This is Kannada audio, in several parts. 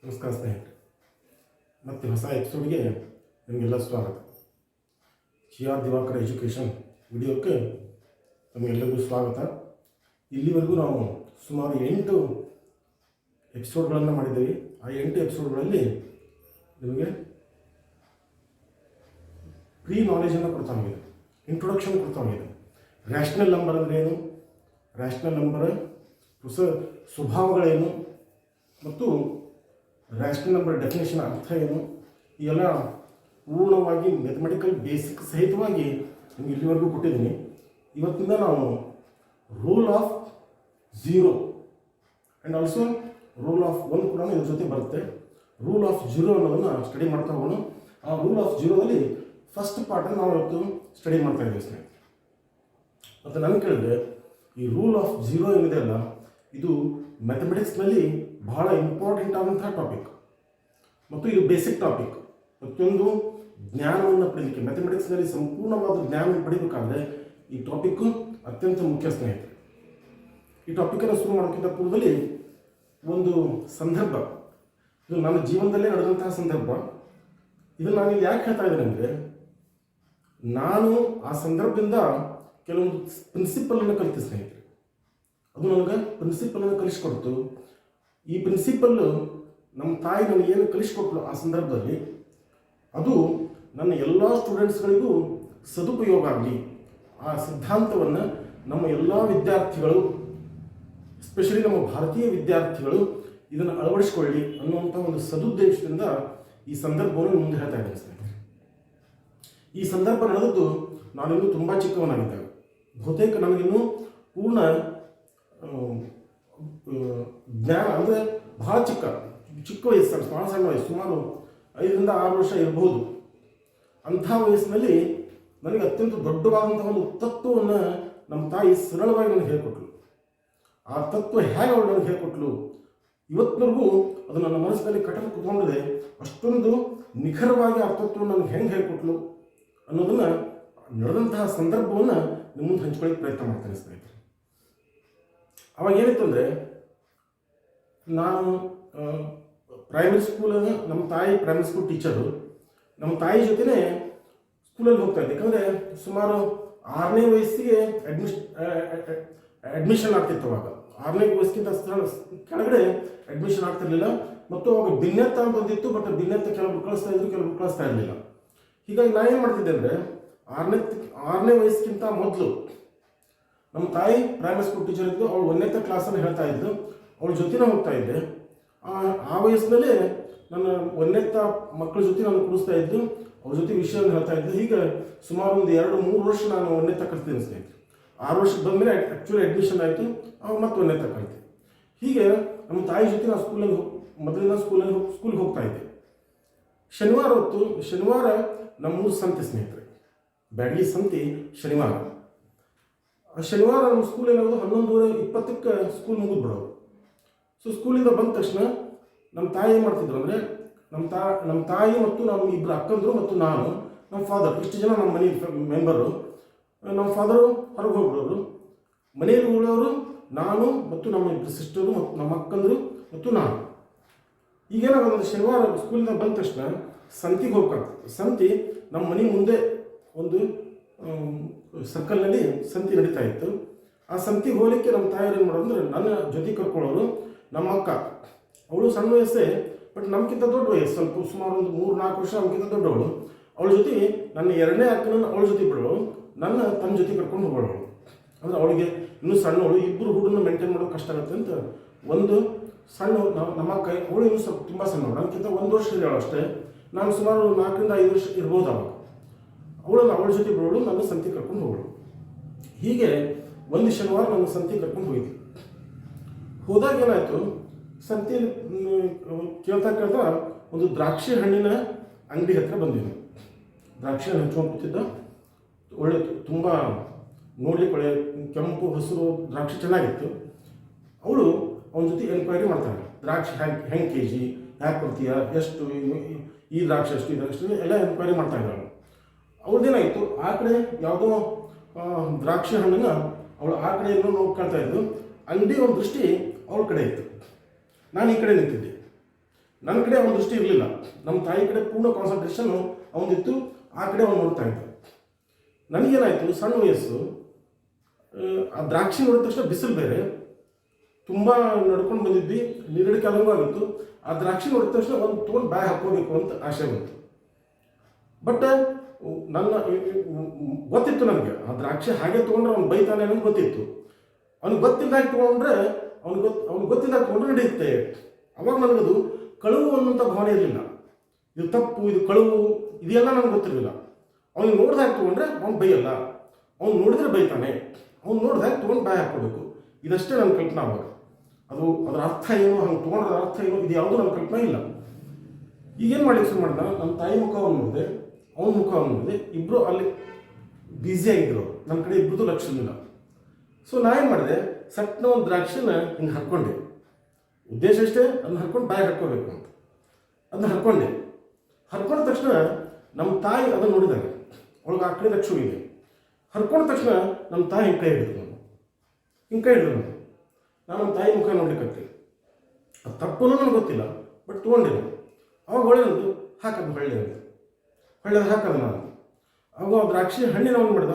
ನಮಸ್ಕಾರ ಸ್ನೇಹಿತರೆ, ಮತ್ತು ಹೊಸ ಎಪಿಸೋಡ್ಗೆ ನಿಮಗೆಲ್ಲ ಸ್ವಾಗತ. ಆರ್ ದಿವಾಕರ್ ಎಜುಕೇಷನ್ ವಿಡಿಯೋಕ್ಕೆ ನಮಗೆಲ್ಲರಿಗೂ ಸ್ವಾಗತ. ಇಲ್ಲಿವರೆಗೂ ನಾವು ಸುಮಾರು 8 ಎಪಿಸೋಡ್ಗಳನ್ನು ಮಾಡಿದ್ದೇವೆ. ಆ 8 ಎಪಿಸೋಡ್ಗಳಲ್ಲಿ ನಿಮಗೆ ಪ್ರೀ ನಾಲೆಜನ್ನು ಕೊಡ್ತಾ ಹೋಗಿದೆ, ಇಂಟ್ರೊಡಕ್ಷನ್ ಕೊಡ್ತಾ ಹೋಗಿದೆ. ರ್ಯಾಷನಲ್ ನಂಬರ್ ಅಂದರೆ ಏನು, ರ್ಯಾಷನಲ್ ನಂಬರ್ ಸ್ವಭಾವಗಳೇನು ಮತ್ತು ರ್ಯಾಷನಲ್ ನಂಬರ್ ಡೆಫಿನೇಷನ್ ಅರ್ಥ ಏನು, ಈ ಎಲ್ಲ ಪೂರ್ಣವಾಗಿ ಮ್ಯಾಥಮೆಟಿಕಲ್ ಬೇಸಿಕ್ ಸಹಿತವಾಗಿ ನಿಮಗೆ ಇಲ್ಲಿವರೆಗೂ ಕೊಟ್ಟಿದ್ದೀನಿ. ಇವತ್ತಿಂದ ನಾವು rule of 0 and also rule of 1 ಕೂಡ ಇದ್ರ ಜೊತೆ ಬರುತ್ತೆ. ರೂಲ್ ಆಫ್ 0 ಅನ್ನೋದನ್ನು ಸ್ಟಡಿ ಮಾಡ್ತಾ ಹೋಗೋಣ. ಆ ರೂಲ್ ಆಫ್ 0ದಲ್ಲಿ ಫಸ್ಟ್ ಪಾರ್ಟನ್ನು ನಾವು ಇವತ್ತು ಸ್ಟಡಿ ಮಾಡ್ತಾ ಇದ್ದೀವಿ ಸ್ನೇಹಿತರೆ. ಮತ್ತು ನಾನು ಕೇಳಿದ್ರೆ ಈ ರೂಲ್ ಆಫ್ 0 ಏನಿದೆ ಅಲ್ಲ, ಇದು ಮ್ಯಾಥಮೆಟಿಕ್ಸ್ನಲ್ಲಿ ಬಹಳ ಇಂಪಾರ್ಟೆಂಟ್ ಆದಂತಹ ಟಾಪಿಕ್ ಮತ್ತು ಇದು ಬೇಸಿಕ್ ಟಾಪಿಕ್. ಪ್ರತಿಯೊಂದು ಜ್ಞಾನವನ್ನು ಪಡೀಲಿಕ್ಕೆ, ಮ್ಯಾಥಮೆಟಿಕ್ಸ್ನಲ್ಲಿ ಸಂಪೂರ್ಣವಾದ ಜ್ಞಾನವನ್ನು ಪಡಿಬೇಕಾದ್ರೆ ಈ ಟಾಪಿಕ್ಕು ಅತ್ಯಂತ ಮುಖ್ಯ ಸ್ನೇಹಿತರೆ. ಈ ಟಾಪಿಕನ್ನು ಶುರು ಮಾಡೋಕ್ಕಿಂತ ಪೂರ್ವದಲ್ಲಿ ಒಂದು ಸಂದರ್ಭ, ಇದು ನನ್ನ ಜೀವನದಲ್ಲೇ ನಡೆದಂತಹ ಸಂದರ್ಭ. ಇದನ್ನು ನಾನು ಯಾಕೆ ಹೇಳ್ತಾ ಇದ್ದೇನೆ ಅಂದರೆ, ನಾನು ಆ ಸಂದರ್ಭದಿಂದ ಕೆಲವೊಂದು ಪ್ರಿನ್ಸಿಪಲನ್ನು ಕಲಿತೆ ಸ್ನೇಹಿತರೆ. ಅದು ನನಗೆ ಪ್ರಿನ್ಸಿಪಲನ್ನು ಕಲಿಸ್ಕೊಡ್ತು. ಈ ಪ್ರಿನ್ಸಿಪಲ್ಲು ನಮ್ಮ ತಾಯಿ ನನಗೇನು ಕಲಿಸ್ಕೊಟ್ಲು ಆ ಸಂದರ್ಭದಲ್ಲಿ, ಅದು ನನ್ನ ಎಲ್ಲ ಸ್ಟೂಡೆಂಟ್ಸ್ಗಳಿಗೂ ಸದುಪಯೋಗ ಆಗಲಿ, ಆ ಸಿದ್ಧಾಂತವನ್ನು ನಮ್ಮ ಎಲ್ಲ ವಿದ್ಯಾರ್ಥಿಗಳು, ಎಸ್ಪೆಷಲಿ ನಮ್ಮ ಭಾರತೀಯ ವಿದ್ಯಾರ್ಥಿಗಳು ಇದನ್ನು ಅಳವಡಿಸ್ಕೊಳ್ಳಿ ಅನ್ನುವಂಥ ಒಂದು ಸದುದ್ದೇಶದಿಂದ ಈ ಸಂದರ್ಭವನ್ನು ಮುಂದೆ ಹೇಳ್ತಾ ಇದ್ದೇನೆ ಸ್ನೇಹಿತರೆ. ಈ ಸಂದರ್ಭ ನಡೆದದ್ದು ನಾನಿನ್ನೂ ತುಂಬ ಚಿಕ್ಕವನಾಗಿದ್ದಾಗ, ಬಹುತೇಕ ನನಗಿನ್ನೂ ಪೂರ್ಣ ಜ್ಞಾನ ಅಂದರೆ ಬಹಳ ಚಿಕ್ಕ ವಯಸ್ಸು, ಬಹಳ ಸಣ್ಣ ವಯಸ್ಸು, ಸುಮಾರು 5 ರಿಂದ 6 ವರ್ಷ ಇರಬಹುದು. ಅಂಥ ವಯಸ್ಸಿನಲ್ಲಿ ನನಗೆ ಅತ್ಯಂತ ದೊಡ್ಡವಾದಂಥ ಒಂದು ತತ್ವವನ್ನು ನಮ್ಮ ತಾಯಿ ಸರಳವಾಗಿ ನನಗೆ ಹೇಳಿಕೊಟ್ಲು. ಆ ತತ್ವ ಹೇಗೆ ಅವಳು ನನಗೆ ಹೇಳಿಕೊಟ್ಲು, ಇವತ್ತಿನವರೆಗೂ ಅದು ನನ್ನ ಮನಸ್ಸಿನಲ್ಲಿ ಕಟ್ಟಲು ಕೂತ್ಕೊಂಡಿದೆ. ಅಷ್ಟೊಂದು ನಿಖರವಾಗಿ ಆ ತತ್ವವನ್ನು ನನಗೆ ಹೆಂಗೆ ಹೇಳಿಕೊಟ್ಲು ಅನ್ನೋದನ್ನು, ನಡೆದಂತಹ ಸಂದರ್ಭವನ್ನು ನಿಮ್ಮ ಮುಂದೆ ಹಂಚ್ಕೊಳ್ಳೋಕ್ಕೆ ಪ್ರಯತ್ನ ಮಾಡ್ತೇನೆ ಸ್ನೇಹಿತರೆ. ಅವಾಗ ಏನಿತ್ತು ಅಂದರೆ, ನಾನು ಪ್ರೈಮರಿ ಸ್ಕೂಲಲ್ಲಿ, ನಮ್ಮ ತಾಯಿ ಪ್ರೈಮರಿ ಸ್ಕೂಲ್ ಟೀಚರು, ನಮ್ಮ ತಾಯಿ ಜೊತೆನೇ ಸ್ಕೂಲಲ್ಲಿ ಹೋಗ್ತಾ ಇದ್ದೆ. ಯಾಕಂದರೆ ಸುಮಾರು 6ನೇ ವಯಸ್ಸಿಗೆ ಅಡ್ಮಿಷನ್ ಆಗ್ತಿತ್ತು. ಅವಾಗ 6ನೇ ವಯಸ್ಸಿಗಿಂತ ಕೆಳಗಡೆ ಅಡ್ಮಿಷನ್ ಆಗ್ತಿರ್ಲಿಲ್ಲ. ಮತ್ತು ಅವಾಗ ಭಿನ್ನತ್ತ ಅಂತ ಒಂದಿತ್ತು, ಬಟ್ ಭಿನ್ನತ್ತ ಕೆಲವರು ಕಳಿಸ್ತಾ ಇದ್ರು, ಕೆಲವರು ಕಳಿಸ್ತಾ ಇರಲಿಲ್ಲ. ಹೀಗಾಗಿ ನಾನು ಏನು ಮಾಡ್ತಿದ್ದೆ ಅಂದರೆ, 6ನೇ ವಯಸ್ಸಿಗಿಂತ ಮೊದಲು ನಮ್ಮ ತಾಯಿ ಪ್ರೈಮರಿ ಸ್ಕೂಲ್ ಟೀಚರ್ ಇದ್ದು, ಅವಳು 1ನೇ ಕ್ಲಾಸನ್ನು ಹೇಳ್ತಾ ಇದ್ದು, ಅವಳ ಜೊತೆನೇ ಹೋಗ್ತಾ ಇದ್ದೆ. ಆ ವಯಸ್ಸಿನಲ್ಲೇ ನನ್ನ 1ನೇ ಮಕ್ಕಳ ಜೊತೆ ನಾನು ಕೂಡಿಸ್ತಾ ಇದ್ದು, ಅವ್ರ ಜೊತೆ ವಿಷಯವನ್ನು ಹೇಳ್ತಾ ಇದ್ದೆ. ಹೀಗೆ ಸುಮಾರು ಒಂದು 2-3 ವರ್ಷ ನಾನು 1ನೇ ಕಲಿತೀನಿ ಸ್ನೇಹಿತರೆ. 6 ವರ್ಷಕ್ಕೆ ಬಂದಮೇಲೆ ಆ್ಯಕ್ಚುಲಿ ಅಡ್ಮಿಷನ್ ಆಯಿತು, ಅವಾಗ ಮತ್ತೆ 1ನೇ ಕಲಿತೆ. ಹೀಗೆ ನಮ್ಮ ತಾಯಿ ಜೊತೆ ನಾನು ಮೊದಲಿನ ಸ್ಕೂಲಿಗೆ ಹೋಗ್ತಾ ಇದ್ದೆ. ಶನಿವಾರ ನಮ್ಮೂರು ಸಂತೆ ಸ್ನೇಹಿತರೆ, ಬ್ಯಾಡಗಿ ಸಂತೆ ಶನಿವಾರ. ಶನಿವಾರ ನಮ್ಮ ಸ್ಕೂಲ್ ಏನಾಗೋದು 11:20ಕ್ಕೆ ಸ್ಕೂಲ್ ಮುಗಿದ್ಬಿಡೋದು. ಸೊ ಸ್ಕೂಲಿಂದ ಬಂದ ತಕ್ಷಣ ನಮ್ಮ ತಾಯಿ ಏನು ಮಾಡ್ತಿದ್ರು ಅಂದರೆ, ನಮ್ಮ ತಾಯಿ ಮತ್ತು ನಮ್ಮ 2 ಅಕ್ಕಂದರು ಮತ್ತು ನಾನು, ನಮ್ಮ ಫಾದರ್, ಇಷ್ಟು ಜನ ನಮ್ಮ ಮನೆ ಮೆಂಬರು. ನಮ್ಮ ಫಾದರು ಹೊರಗೆ ಹೋಗ್ಬಿಡೋರು, ಮನೆಯಲ್ಲಿ ಉಳಿಯೋರು ನಾನು ಮತ್ತು ನಮ್ಮ 2 ಸಿಸ್ಟರು ಮತ್ತು ನಮ್ಮ ಅಕ್ಕಂದರು ಮತ್ತು ನಾನು. ಈಗೇನಾಗೋದು, ಶನಿವಾರ ಸ್ಕೂಲಿಂದ ಬಂದ ತಕ್ಷಣ ಸಂತಿಗೆ ಹೋಗ್ಬೇಕಾಗ್ತದೆ. ಸಂತಿ ನಮ್ಮ ಮನೆ ಮುಂದೆ ಒಂದು ಸರ್ಕಲ್ನಲ್ಲಿ ಸಂತಿ ನಡೀತಾ ಇತ್ತು. ಆ ಸಂತಿಗೆ ಹೋಗಲಿಕ್ಕೆ ನಮ್ಮ ತಾಯಿಯರು ಏನು ಮಾಡೋದು ಅಂದರೆ, ನನ್ನ ಜೊತೆ ಕರ್ಕೊಳ್ಳೋರು ನಮ್ಮ ಅಕ್ಕ. ಅವಳು ಸಣ್ಣ ವಯಸ್ಸೇ, ಬಟ್ ನಮ್ಗಿಂತ ದೊಡ್ಡ ವಯಸ್ಸು, ಸ್ವಲ್ಪ ಸುಮಾರು ಒಂದು 3-4 ವರ್ಷ ನಮ್ಗಿಂತ ದೊಡ್ಡವಳು. ಅವಳ ಜೊತೆ ನನ್ನ 2ನೇ ಅಕ್ಕನನ್ನು ಅವಳ ಜೊತೆ ಬಿಡೋಳು, ನನ್ನ ತನ್ನ ಜೊತೆ ಕರ್ಕೊಂಡು ಹೋಗೋಳು. ಅಂದರೆ ಅವಳಿಗೆ ಇನ್ನೂ ಸಣ್ಣವಳು, 2 ಹುಡುಗನ್ನ ಮೇಂಟೈನ್ ಮಾಡೋದು ಕಷ್ಟ ಆಗುತ್ತೆ ಅಂತ ಒಂದು ಸಣ್ಣ ನಮ್ಮ ಅಕ್ಕ, ಅವಳು ಇನ್ನೂ ಸ್ವಲ್ಪ ತುಂಬ ಸಣ್ಣವಳು, ನನಗಿಂತ 1 ವರ್ಷ ಇರೋಳು ಅಷ್ಟೇ. ನಾನು ಸುಮಾರು 4 ರಿಂದ 5 ವರ್ಷ ಇರ್ಬೋದು ಅವಾಗ. ಅವಳ ಜೊತೆ ಬಿಡೋಳು, ನನ್ನ ಸಂತಿ ಕರ್ಕೊಂಡು ಹೋಗೋಳು. ಹೀಗೆ ಒಂದು ಶನಿವಾರ ನನ್ನ ಸಂತಿ ಕರ್ಕೊಂಡು ಹೋಗಿದ್ವಿ. ಹೋದಾಗ ಏನಾಯಿತು, ಸಂತಿಯಲ್ಲಿ ಕೇಳ್ತಾ ಒಂದು ದ್ರಾಕ್ಷಿ ಹಣ್ಣಿನ ಅಂಗಡಿ ಹತ್ರ ಬಂದಿದ್ದೆ. ದ್ರಾಕ್ಷಿ ಹಣ್ಣು ಹಂಚ್ಕೊಂಡು ಕೂತಿದ್ದ, ಒಳ್ಳೆ ತುಂಬ ನೋಡ್ಲಿಕ್ಕೆ ಒಳ್ಳೆ ಕೆಂಪು ಹಸಿರು ದ್ರಾಕ್ಷಿ ಚೆನ್ನಾಗಿತ್ತು. ಅವಳು ಅವನ ಜೊತೆ ಎನ್ಕ್ವೈರಿ ಮಾಡ್ತಾಳೆ, ದ್ರಾಕ್ಷಿ ಹೆಂಗೆ kg, ಹ್ಯಾಕೆ ಕೊಡ್ತೀಯ, ಎಷ್ಟು, ಈ ದ್ರಾಕ್ಷಿ ಎಷ್ಟು, ಈ ದ್ರಾಕ್ಷಿ ಎಲ್ಲ ಎನ್ಕ್ವೈರಿ ಮಾಡ್ತಾ ಇದ್ದಾಳೆ. ಅವ್ರದ್ದೇನಾಯಿತು, ಆ ಕಡೆ ಯಾವುದೋ ದ್ರಾಕ್ಷಿ ಹಣ್ಣನ್ನು ಅವಳು ಆ ಕಡೆ ಎಲ್ಲೋ ನೋಡ್ಕೊಳ್ತಾ ಇದ್ದು, ಅಂಗಡಿ ಒಂದು ದೃಷ್ಟಿ ಅವಳ ಕಡೆ ಇತ್ತು, ನಾನು ಈ ಕಡೆ ನಿಂತಿದ್ದೆ. ನನ್ನ ಕಡೆ ಅವನ ದೃಷ್ಟಿ ಇರಲಿಲ್ಲ. ನಮ್ಮ ತಾಯಿ ಕಡೆ ಪೂರ್ಣ ಕಾನ್ಸಂಟ್ರೇಷನ್ ಅವನಿತ್ತು, ಆ ಕಡೆ ಅವನು ನೋಡ್ತಾ ಇದ್ದ. ನನಗೇನಾಯಿತು, ಸಣ್ಣ ವಯಸ್ಸು, ಆ ದ್ರಾಕ್ಷಿ ನೋಡಿದ ತಕ್ಷಣ ಬಿಸಿಲು ಬೇರೆ, ತುಂಬ ನಡ್ಕೊಂಡು ಬಂದಿದ್ವಿ, ನೀರಡಿಕೆ ಆದಂಗೂ ಆಗಿತ್ತು. ಆ ದ್ರಾಕ್ಷಿ ನೋಡಿದ ತಕ್ಷಣ ಒಂದು ತೊಗೊಂಡು ಬ್ಯಾಗ್ ಹಾಕ್ಕೋಬೇಕು ಅಂತ ಆಸೆ ಬಂತು. ಬಟ್ ನನ್ನ ಗೊತ್ತಿತ್ತು ನನಗೆ, ಆ ದ್ರಾಕ್ಷಿ ಹಾಗೆ ತೊಗೊಂಡ್ರೆ ಅವ್ನು ಬೈತಾನೆ ಅನ್ನೋದು ಗೊತ್ತಿತ್ತು. ಅವ್ನಿಗೆ ಗೊತ್ತಿಲ್ದಾಗ ತೊಗೊಂಡ್ರೆ ಅವ್ನಿಗೆ ಗೊತ್ತಿಲ್ದಾಗ ತೊಗೊಂಡ್ರೆ ನಡೆಯುತ್ತೆ. ಅವಾಗ ನನಗದು ಕಳುವು ಅನ್ನೋಂಥ ಭಾವನೆ ಇರಲಿಲ್ಲ. ಇದು ತಪ್ಪು, ಇದು ಕಳುವು, ಇದೆಲ್ಲ ನನಗೆ ಗೊತ್ತಿರಲಿಲ್ಲ. ಅವ್ನಿಗೆ ನೋಡ್ದಾಗ ತೊಗೊಂಡ್ರೆ ಅವ್ನು ಬೈಯಲ್ಲ, ಅವ್ನು ನೋಡಿದ್ರೆ ಬೈತಾನೆ, ಅವ್ನು ನೋಡ್ದಾಗ ತೊಗೊಂಡು ಬ್ಯಾಗ್ ಹಾಕ್ಕೋಬೇಕು. ಇದಷ್ಟೇ ನನ್ನ ಕಲ್ಪನಾ. ಅವಾಗ ಅದರ ಅರ್ಥ ಏನು, ಹಂಗೆ ತೊಗೊಂಡ್ರ ಅರ್ಥ ಏನು, ಇದು ಯಾವುದೂ ನನ್ನ ಕಲ್ಪನಾ ಇಲ್ಲ. ಈಗೇನು ಮಾಡ್ಲಿಕ್ಕೆ ಶುರು ಮಾಡಿದ, ನಮ್ಮ ತಾಯಿ ಮುಖವನ್ನು ನೋಡಿದೆ, ಅವನ ಮುಖವನ್ನು ನೋಡಿದೆ, ಇಬ್ಬರು ಅಲ್ಲಿ ಬ್ಯುಸಿಯಾಗಿದ್ದರು. ನನ್ನ ಕಡೆ ಇಬ್ಬರದು ಲಕ್ಷ ಇಲ್ಲ. ಸೊ ನಾ ಏನು ಮಾಡಿದೆ, ಸಟ್ನ ಒಂದು ದ್ರಾಕ್ಷಿನ ಹಿಂಗೆ ಹಾಕ್ಕೊಂಡೆ. ಉದ್ದೇಶ ಅಷ್ಟೇ, ಅದನ್ನ ಹಾಕ್ಕೊಂಡು ಬ್ಯಾಗ್ ಹಾಕ್ಕೋಬೇಕು ಅಂತ. ಅದನ್ನ ಹರ್ಕೊಂಡ ತಕ್ಷಣ ನಮ್ಮ ತಾಯಿ ಅದನ್ನು ನೋಡಿದಾಗ, ಅವಳಿಗೆ ಆ ಕಡೆ ಲಕ್ಷ ಇದೆ. ಹರ್ಕೊಂಡ ತಕ್ಷಣ ನಮ್ಮ ತಾಯಿ ಹಿಂಗೆ ಕೈ ಹಿಡಿದ್ರು. ನಾನು ನಮ್ಮ ತಾಯಿ ಮುಖ ನೋಡ್ಲಿಕ್ಕೆ ಅದು ತಪ್ಪು ನನಗೆ ಗೊತ್ತಿಲ್ಲ, ಬಟ್ ತೊಗೊಂಡಿಲ್ಲ. ಅವಾಗ ಒಳ್ಳೆಯದು ಹಾಕೋದು ಹೊಳ್ಳೆದು ಹಾಕೋದು ನಾನು. ಅವಾಗ ಆ ದ್ರಾಕ್ಷಿ ಹಣ್ಣಿನ ಅವನು ಮಾಡಿದ,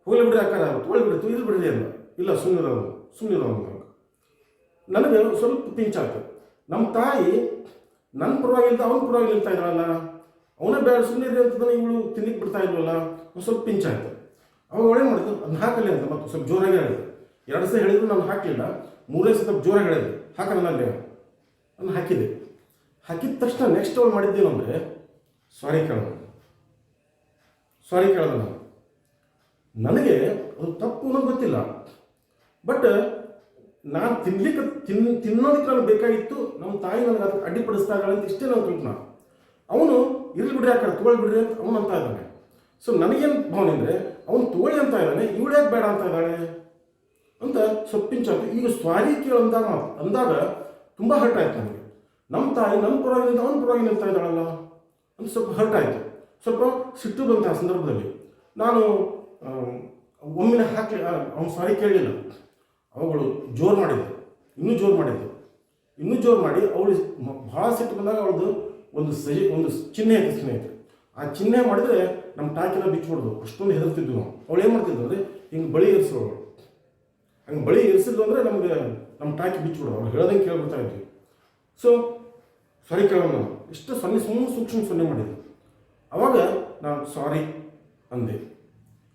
ಹೋಗ್ಲಿ ಬಿಡ್ರಿ ಹಾಕಾರ, ತೊಗೊಳ್ಬಿಡ್ತು, ಇಲ್ಲಿ ಬಿಡ್ರಿ ಅಲ್ಲ, ಇಲ್ಲ ಸುಮ್ಮನಿರೋನು. ನನಗೆ ಸ್ವಲ್ಪ ಪಿಂಚಾಯ್ತು. ನಮ್ಮ ತಾಯಿ ನನ್ನ ಪರವಾಗಿಲ್ದ ಅವನ ಪರವಾಗಿ ನಿಲ್ತಾ ಇದ್ರಲ್ಲ, ಅವನೇ ಬೇಡ ಸುಮ್ಮನೆ ಅಂತಂದ್ರೆ ಇವಳು ತಿನ್ಲಿಕ್ಕೆ ಬಿಡ್ತಾ ಇಲ್ವಲ್ಲ, ಒಂದು ಸ್ವಲ್ಪ ಪಿಂಚಾಯ್ತು. ಅವಾಗ ಒಳ್ಳೆ ಮಾಡಿದ್ದು, ಅದನ್ನ ಹಾಕಲಿ ಅಂತ ಮತ್ತು ಸ್ವಲ್ಪ ಜೋರಾಗಿ ಹೇಳಿದೆ. 2 ಸಲ ಹೇಳಿದ್ರು ನಾನು ಹಾಕಲಿಲ್ಲ, 3ನೇ ಸಲ ಜೋರಾಗಿ ಹೇಳಿದೆ, ಹಾಕಲ್ಲ ನಾನು ಹಾಕಿದೆ. ಹಾಕಿದ ತಕ್ಷಣ ನೆಕ್ಸ್ಟ್ ಅವಳು ಮಾಡಿದ್ದೇನು ಅಂದರೆ ಸಾರಿ ಕೇಳೋದು ನಾನು. ನನಗೆ ಅದು ತಪ್ಪು ಅನ್ನೋದು ಗೊತ್ತಿಲ್ಲ, ಬಟ್ ನಾನು ತಿನ್ನೋದಕ್ಕೆ ನನಗೆ ಬೇಕಾಗಿತ್ತು. ನಮ್ಮ ತಾಯಿ ನನಗೆ ಅದಕ್ಕೆ ಅಡ್ಡಿಪಡಿಸ್ತಾ ಇದ್ದಾಳೆ ಅಂತ ಇಷ್ಟೇ ನಾನು ಕಲ್ಪನಾ. ಅವನು ಇರಲಿ ಬಿಡ್ರಿ, ಯಾಕಂದ್ರೆ ತೊಗೊಳ್ಳಿ ಬಿಡ್ರಿ ಅಂತ ಅವನು ಅಂತ ಇದ್ದಾನೆ. ಸೊ ನನಗೇನು ಭಾವನೆ ಅಂದರೆ, ಅವನು ತೊಗೊಳ್ಳಿ ಅಂತ ಇದ್ದಾನೆ, ಇವಳು ಯಾಕೆ ಬೇಡ ಅಂತ ಇದ್ದಾಳೆ ಅಂತ ಸೊಪ್ಪಿಂಚಾಯ್ತು. ಈಗ ಸ್ವಾರಿ ಅಂದಾಗ ತುಂಬ ಹರ್ಟ್ ಆಯ್ತು ನನಗೆ. ನಮ್ಮ ತಾಯಿ ನನ್ನ ಪರವಾಗಿ ಅವನ ಪರವಾಗಿ ನಿಲ್ತಾ ಇದ್ದಾಳಲ್ಲ ಅಂತ ಸ್ವಲ್ಪ ಹರ್ಟ್ ಆಯಿತು. ಸ್ವಲ್ಪ ಸಿಟ್ಟು ಬಂತು ಆ ಸಂದರ್ಭದಲ್ಲಿ. ನಾನು ಒಮ್ಮೆಲೆ ಅವನು ಸಾರಿ ಕೇಳಲಿಲ್ಲ. ಅವುಗಳು ಜೋರು ಮಾಡಿದ್ದು, ಇನ್ನೂ ಜೋರು ಮಾಡಿ ಅವಳು ಭಾಳ ಸಿಟ್ಟು ಬಂದಾಗ ಅವಳದು ಒಂದು ಚಿಹ್ನೆ ಐತೆ ಸ್ನೇಹಿತರೆ. ಆ ಚಿಹ್ನೆ ಮಾಡಿದರೆ ನಮ್ಮ ಟಾಕಿನ ಬಿಚ್ಚಿಬಿಡೋದು, ಅಷ್ಟೊಂದು ಹೆದರ್ತಿದ್ವಿ ನಾವು. ಅವಳು ಏನು ಮಾಡ್ತಿದ್ವು ಅಂದರೆ ಹಿಂಗೆ ಬಳಿ ಇರಿಸೋಳು. ಹಂಗೆ ಬಳಿ ಇರಿಸಿದ್ಲು ಅಂದರೆ ನಮಗೆ ನಮ್ಮ ಟಾಕಿ ಬಿಚ್ಚಿಬಿಡೋದು. ಅವ್ಳು ಹೇಳೋದಂಗೆ ಕೇಳ್ಬಿಡ್ತಾ ಇದ್ವಿ. ಸೊ ಸಾರಿ ಕೇಳೋಣ ನಾವು ಇಷ್ಟು ಸೂಕ್ಷ್ಮ ಮಾಡಿದ್ವಿ. ಅವಾಗ ನಾನು ಸಾರಿ ಅಂದೆ.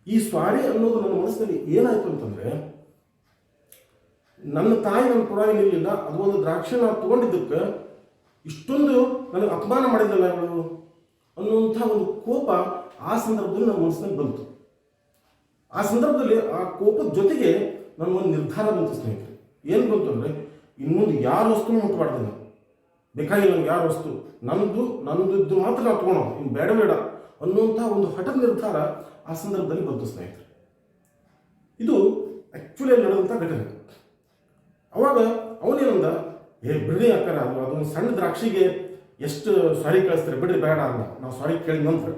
ಈ ಸಾರಿ ಅನ್ನೋದು ನನ್ನ ಮನಸ್ಸಿನಲ್ಲಿ ಏನಾಯಿತು ಅಂತಂದರೆ, ನನ್ನ ತಾಯಿ ನನ್ನ ಪರವಾಗಿ ನಿಲ್ಲಿಲ್ಲ, ಅದು ಒಂದು ದ್ರಾಕ್ಷಿ ನಾವು ತೊಗೊಂಡಿದ್ದಕ್ಕೆ ಇಷ್ಟೊಂದು ನನಗೆ ಅಪಮಾನ ಮಾಡಿದ್ದಲ್ಲ ಇವಳು ಅನ್ನುವಂಥ ಒಂದು ಕೋಪ ಆ ಸಂದರ್ಭದಲ್ಲಿ ನನ್ನ ಮನಸ್ಸಿನಲ್ಲಿ ಬಂತು. ಆ ಸಂದರ್ಭದಲ್ಲಿ ಆ ಕೋಪದ ಜೊತೆಗೆ ನನಗೊಂದು ನಿರ್ಧಾರ ಬಂತು ಸ್ನೇಹಿತರೆ. ಏನು ಬಂತು ಅಂದರೆ, ಇನ್ನೊಂದು ಯಾರ ವಸ್ತುನೂ ಮುಟ್ಟಬಾರ್ದು ನಾನು, ಬೇಕಾಗಿಲ್ಲ ನನಗೆ ಯಾರ ವಸ್ತು, ನನ್ನದು ಮಾತ್ರ ನಾವು ತೊಗೊಳೋ, ಇನ್ನು ಬೇಡ ಅನ್ನುವಂಥ ಒಂದು ಹಠದ ನಿರ್ಧಾರ ಆ ಸಂದರ್ಭದಲ್ಲಿ ಬಂತು ಸ್ನೇಹಿತರೆ. ಇದು ಆ್ಯಕ್ಚುಲಿ ನಡೆದಂಥ ಘಟನೆ. ಅವಾಗ ಅವನೇನಂದ, ಬಿಡ್ರಿ ಅಕ್ಕಾರ, ಅದೊಂದು ಸಣ್ಣ ದ್ರಾಕ್ಷಿಗೆ ಎಷ್ಟು ಸಾರಿ ಕಳಿಸ್ತಾರೆ, ಬಿಡ್ರಿ ಬೇಡ ಅಂದ. ನಾವು ಸಾರಿ ಕೇಳಿದ ನಂತರ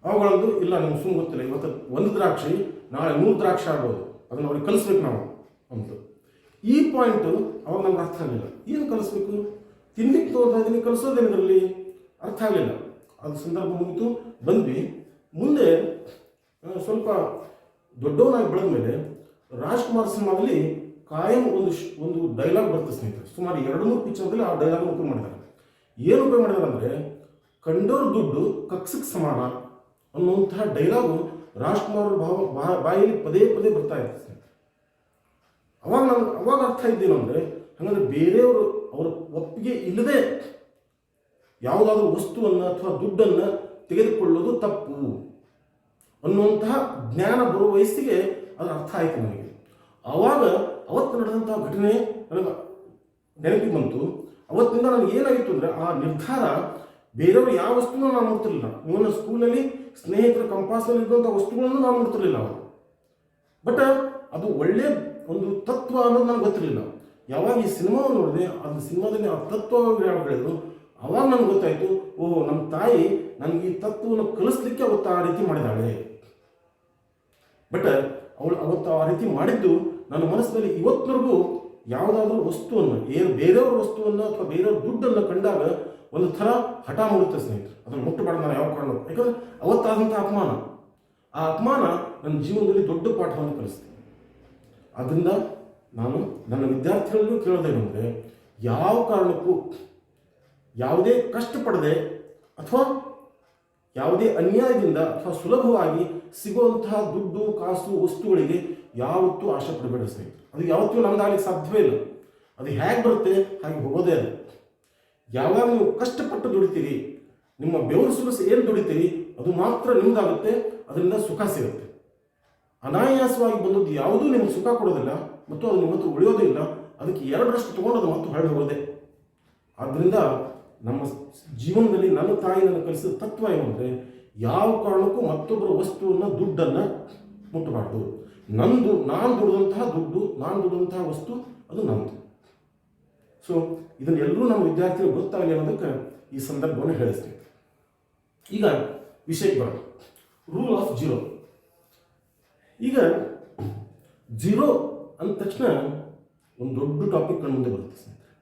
ಅವುಗಳಂದು, ಇಲ್ಲ ನಮ್ಗೆ ಸುಮ್ಮನೆ ಗೊತ್ತಿಲ್ಲ, ಇವತ್ತು ಒಂದು ದ್ರಾಕ್ಷಿ ನಾಳೆ 100 ದ್ರಾಕ್ಷಿ ಆಗ್ಬೋದು, ಅದನ್ನು ಅವ್ರಿಗೆ ಕಲಿಸ್ಬೇಕು ನಾವು ಅಂತ. ಈ ಪಾಯಿಂಟು ಅವಾಗ ನಮ್ಗೆ ಅರ್ಥ ಆಗಲಿಲ್ಲ. ಏನು ಕಲಿಸ್ಬೇಕು, ತಿನ್ಲಿಕ್ಕೆ ತೋರಿದ್ರೆ ಕಲಿಸೋದೇನದ್ರಲ್ಲಿ ಅರ್ಥ ಆಗಲಿಲ್ಲ. ಅದು ಸಂದರ್ಭ ಮುಗಿತು, ಬಂದ್ವಿ. ಮುಂದೆ ಸ್ವಲ್ಪ ದೊಡ್ಡವನಾಗಿ ಬೆಳೆದ ಮೇಲೆ ರಾಜ್ಕುಮಾರ್ ಸಿನಿಮಾದಲ್ಲಿ ಕಾಯಂ ಒಂದು ಡೈಲಾಗ್ ಬರುತ್ತೆ ಸ್ನೇಹಿತರೆ. ಸುಮಾರು 2-3 ಪಿಕ್ಚರ್ದಲ್ಲಿ ಆ ಡೈಲಾಗ್ ಉಪಯೋಗ ಮಾಡಿದ್ದಾರೆ. ಏನು ಉಪಯೋಗ ಮಾಡಿದ್ದಾರೆ ಅಂದರೆ, ಕಂಡೋರ್ ದುಡ್ಡು ಕಕ್ಸಕ್ಕೆ ಸಮಾನ ಅನ್ನುವಂತಹ ಡೈಲಾಗು ರಾಜ್ಕುಮಾರ್ ಬಾಯಲ್ಲಿ ಪದೇ ಬರ್ತಾ ಇತ್ತು. ಅವಾಗ ಅರ್ಥ ಇದ್ದೇನು ಅಂದರೆ, ಹಾಗಾದರೆ ಬೇರೆಯವರು ಅವರ ಒಪ್ಪಿಗೆ ಇಲ್ಲದೆ ಯಾವುದಾದ್ರೂ ವಸ್ತುವನ್ನು ಅಥವಾ ದುಡ್ಡನ್ನು ತೆಗೆದುಕೊಳ್ಳೋದು ತಪ್ಪು ಅನ್ನುವಂತಹ ಜ್ಞಾನ ಬರುವ ವಯಸ್ಸಿಗೆ ಅದರ ಅರ್ಥ ಆಯಿತು ನನಗೆ. ಅವತ್ತು ನಡೆದಂತಹ ಘಟನೆ ನನಗೆ ನೆನಪಿಗೆ ಬಂತು. ಅವತ್ತಿನಿಂದ ನನಗೆ ಏನಾಗಿತ್ತು ಅಂದರೆ, ಆ ನಿರ್ಧಾರ ಬೇರೆಯವರು ಯಾವ ವಸ್ತುನೂ ನಾನು ನೋಡ್ತಿರ್ಲಿಲ್ಲ. ಇವನ್ನ ಸ್ಕೂಲಲ್ಲಿ ಸ್ನೇಹಿತರ ಕಂಪಾಸಲ್ಲಿ ಇದ್ದಂಥ ವಸ್ತುಗಳನ್ನು ನಾನು ನೋಡ್ತಿರ್ಲಿಲ್ಲ ಅವರು. ಬಟ್ ಅದು ಒಳ್ಳೆಯ ಒಂದು ತತ್ವ ಅನ್ನೋದು ನನಗೆ ಗೊತ್ತಿರಲಿಲ್ಲ. ಯಾವಾಗ ಈ ಸಿನಿಮಾವನ್ನು ನೋಡಿದೆ, ಅದು ಸಿನಿಮಾದಲ್ಲಿ ಆ ತತ್ವ ಹೇಳಿದ್ರು, ಅವಾಗ ನನಗೆ ಗೊತ್ತಾಯಿತು, ಓಹೋ, ನಮ್ಮ ತಾಯಿ ನನಗೆ ಈ ತತ್ವವನ್ನು ಕಲಿಸ್ಲಿಕ್ಕೆ ಅವತ್ತು ಆ ರೀತಿ ಮಾಡಿದಾಳೆ. ಬಟ್ ಅವಳು ಅವತ್ತು ಆ ರೀತಿ ಮಾಡಿದ್ದು ನನ್ನ ಮನಸ್ಸಿನಲ್ಲಿ ಇವತ್ತಿನವರೆಗೂ ಯಾವುದಾದ್ರೂ ವಸ್ತುವನ್ನು, ಬೇರೆಯವ್ರ ವಸ್ತುವನ್ನು ಅಥವಾ ಬೇರೆಯವ್ರ ದುಡ್ಡನ್ನು ಕಂಡಾಗ ಒಂದು ಥರ ಹಠ ಮೂಡುತ್ತೆ ಸ್ನೇಹಿತರೆ, ಅದನ್ನು ಮುಟ್ಟಬಾರ್ದು ನಾನು ಯಾವ ಕಾರಣ. ಯಾಕಂದರೆ ಅವತ್ತಾದಂಥ ಅಪಮಾನ, ಆ ಅಪಮಾನ ನನ್ನ ಜೀವನದಲ್ಲಿ ದೊಡ್ಡ ಪಾಠವನ್ನು ಕಲಿಸ್ತೀನಿ. ಆದ್ದರಿಂದ ನಾನು ನನ್ನ ವಿದ್ಯಾರ್ಥಿಗಳಿಗೂ ಕೇಳೋದೇನೆಂದರೆ, ಯಾವ ಕಾರಣಕ್ಕೂ ಯಾವುದೇ ಕಷ್ಟಪಡದೆ ಅಥವಾ ಯಾವುದೇ ಅನ್ಯಾಯದಿಂದ ಅಥವಾ ಸುಲಭವಾಗಿ ಸಿಗುವಂತಹ ದುಡ್ಡು ಕಾಸು ವಸ್ತುಗಳಿಗೆ ಯಾವತ್ತೂ ಆಶೆ ಪಡಬೇಡ ಸ್ನೇಹಿತರೆ. ಅದು ಯಾವತ್ತೂ ನಮ್ದಾಗಲಿಕ್ಕೆ ಸಾಧ್ಯವೇ ಇಲ್ಲ. ಅದು ಹೇಗೆ ಬರುತ್ತೆ ಹಾಗೆ ಹೋಗೋದೇ ಇಲ್ಲ. ಯಾವಾಗ ನೀವು ಕಷ್ಟಪಟ್ಟು ದುಡಿತೀರಿ, ನಿಮ್ಮ ಬೆವರು ಸುರಿಸಿ ಏನು ದುಡಿತೀರಿ ಅದು ಮಾತ್ರ ನಿಮ್ಮದಾಗುತ್ತೆ, ಅದರಿಂದ ಸುಖ ಸಿಗುತ್ತೆ. ಅನಾಯಾಸವಾಗಿ ಬಂದದ್ದು ಯಾವುದೂ ನಿಮಗೆ ಸುಖ ಕೊಡೋದಿಲ್ಲ ಮತ್ತು ಅದು ನಿಮ್ಮ ಹತ್ರ ಉಳಿಯೋದೇ ಇಲ್ಲ. ಅದಕ್ಕೆ ಎರಡರಷ್ಟು ತೊಗೊಂಡು ಅದು ಮತ್ತು ಹೊರಗೆ ಹೋಗೋದೆ. ಆದ್ದರಿಂದ ನಮ್ಮ ಜೀವನದಲ್ಲಿ ನನ್ನ ತಾಯಿ ನನಗೆ ಕಲಿಸಿದ ತತ್ವ ಏನಂದರೆ, ಯಾವ ಕಾರಣಕ್ಕೂ ಮತ್ತೊಬ್ಬರ ವಸ್ತುವನ್ನು ದುಡ್ಡನ್ನು ಮುಟ್ಟಬಾರ್ದು. ನಂದು, ನಾನು ದುಡಿದಂತಹ ದುಡ್ಡು, ನಾನು ದುಡಿದಂತಹ ವಸ್ತು ಅದು ನಂದು. ಸೊ ಇದನ್ನೆಲ್ಲರೂ ನಮ್ಮ ವಿದ್ಯಾರ್ಥಿಗಳು ಗೊತ್ತಾಗಲಿ ಅನ್ನೋದಕ್ಕೆ ಈ ಸಂದರ್ಭವನ್ನು ಹೇಳಿಸ್ತೀನಿ. ಈಗ ವಿಷಯಕ್ಕೆ ಬರೋಣ. Rule of zero. ಈಗ ಜೀರೋ ಅಂದ ತಕ್ಷಣ ಒಂದು ದೊಡ್ಡ ಟಾಪಿಕ್ ಕಣ್ಣು ಮುಂದೆ ಬರುತ್ತೆ ಸ್ನೇಹಿತರೆ.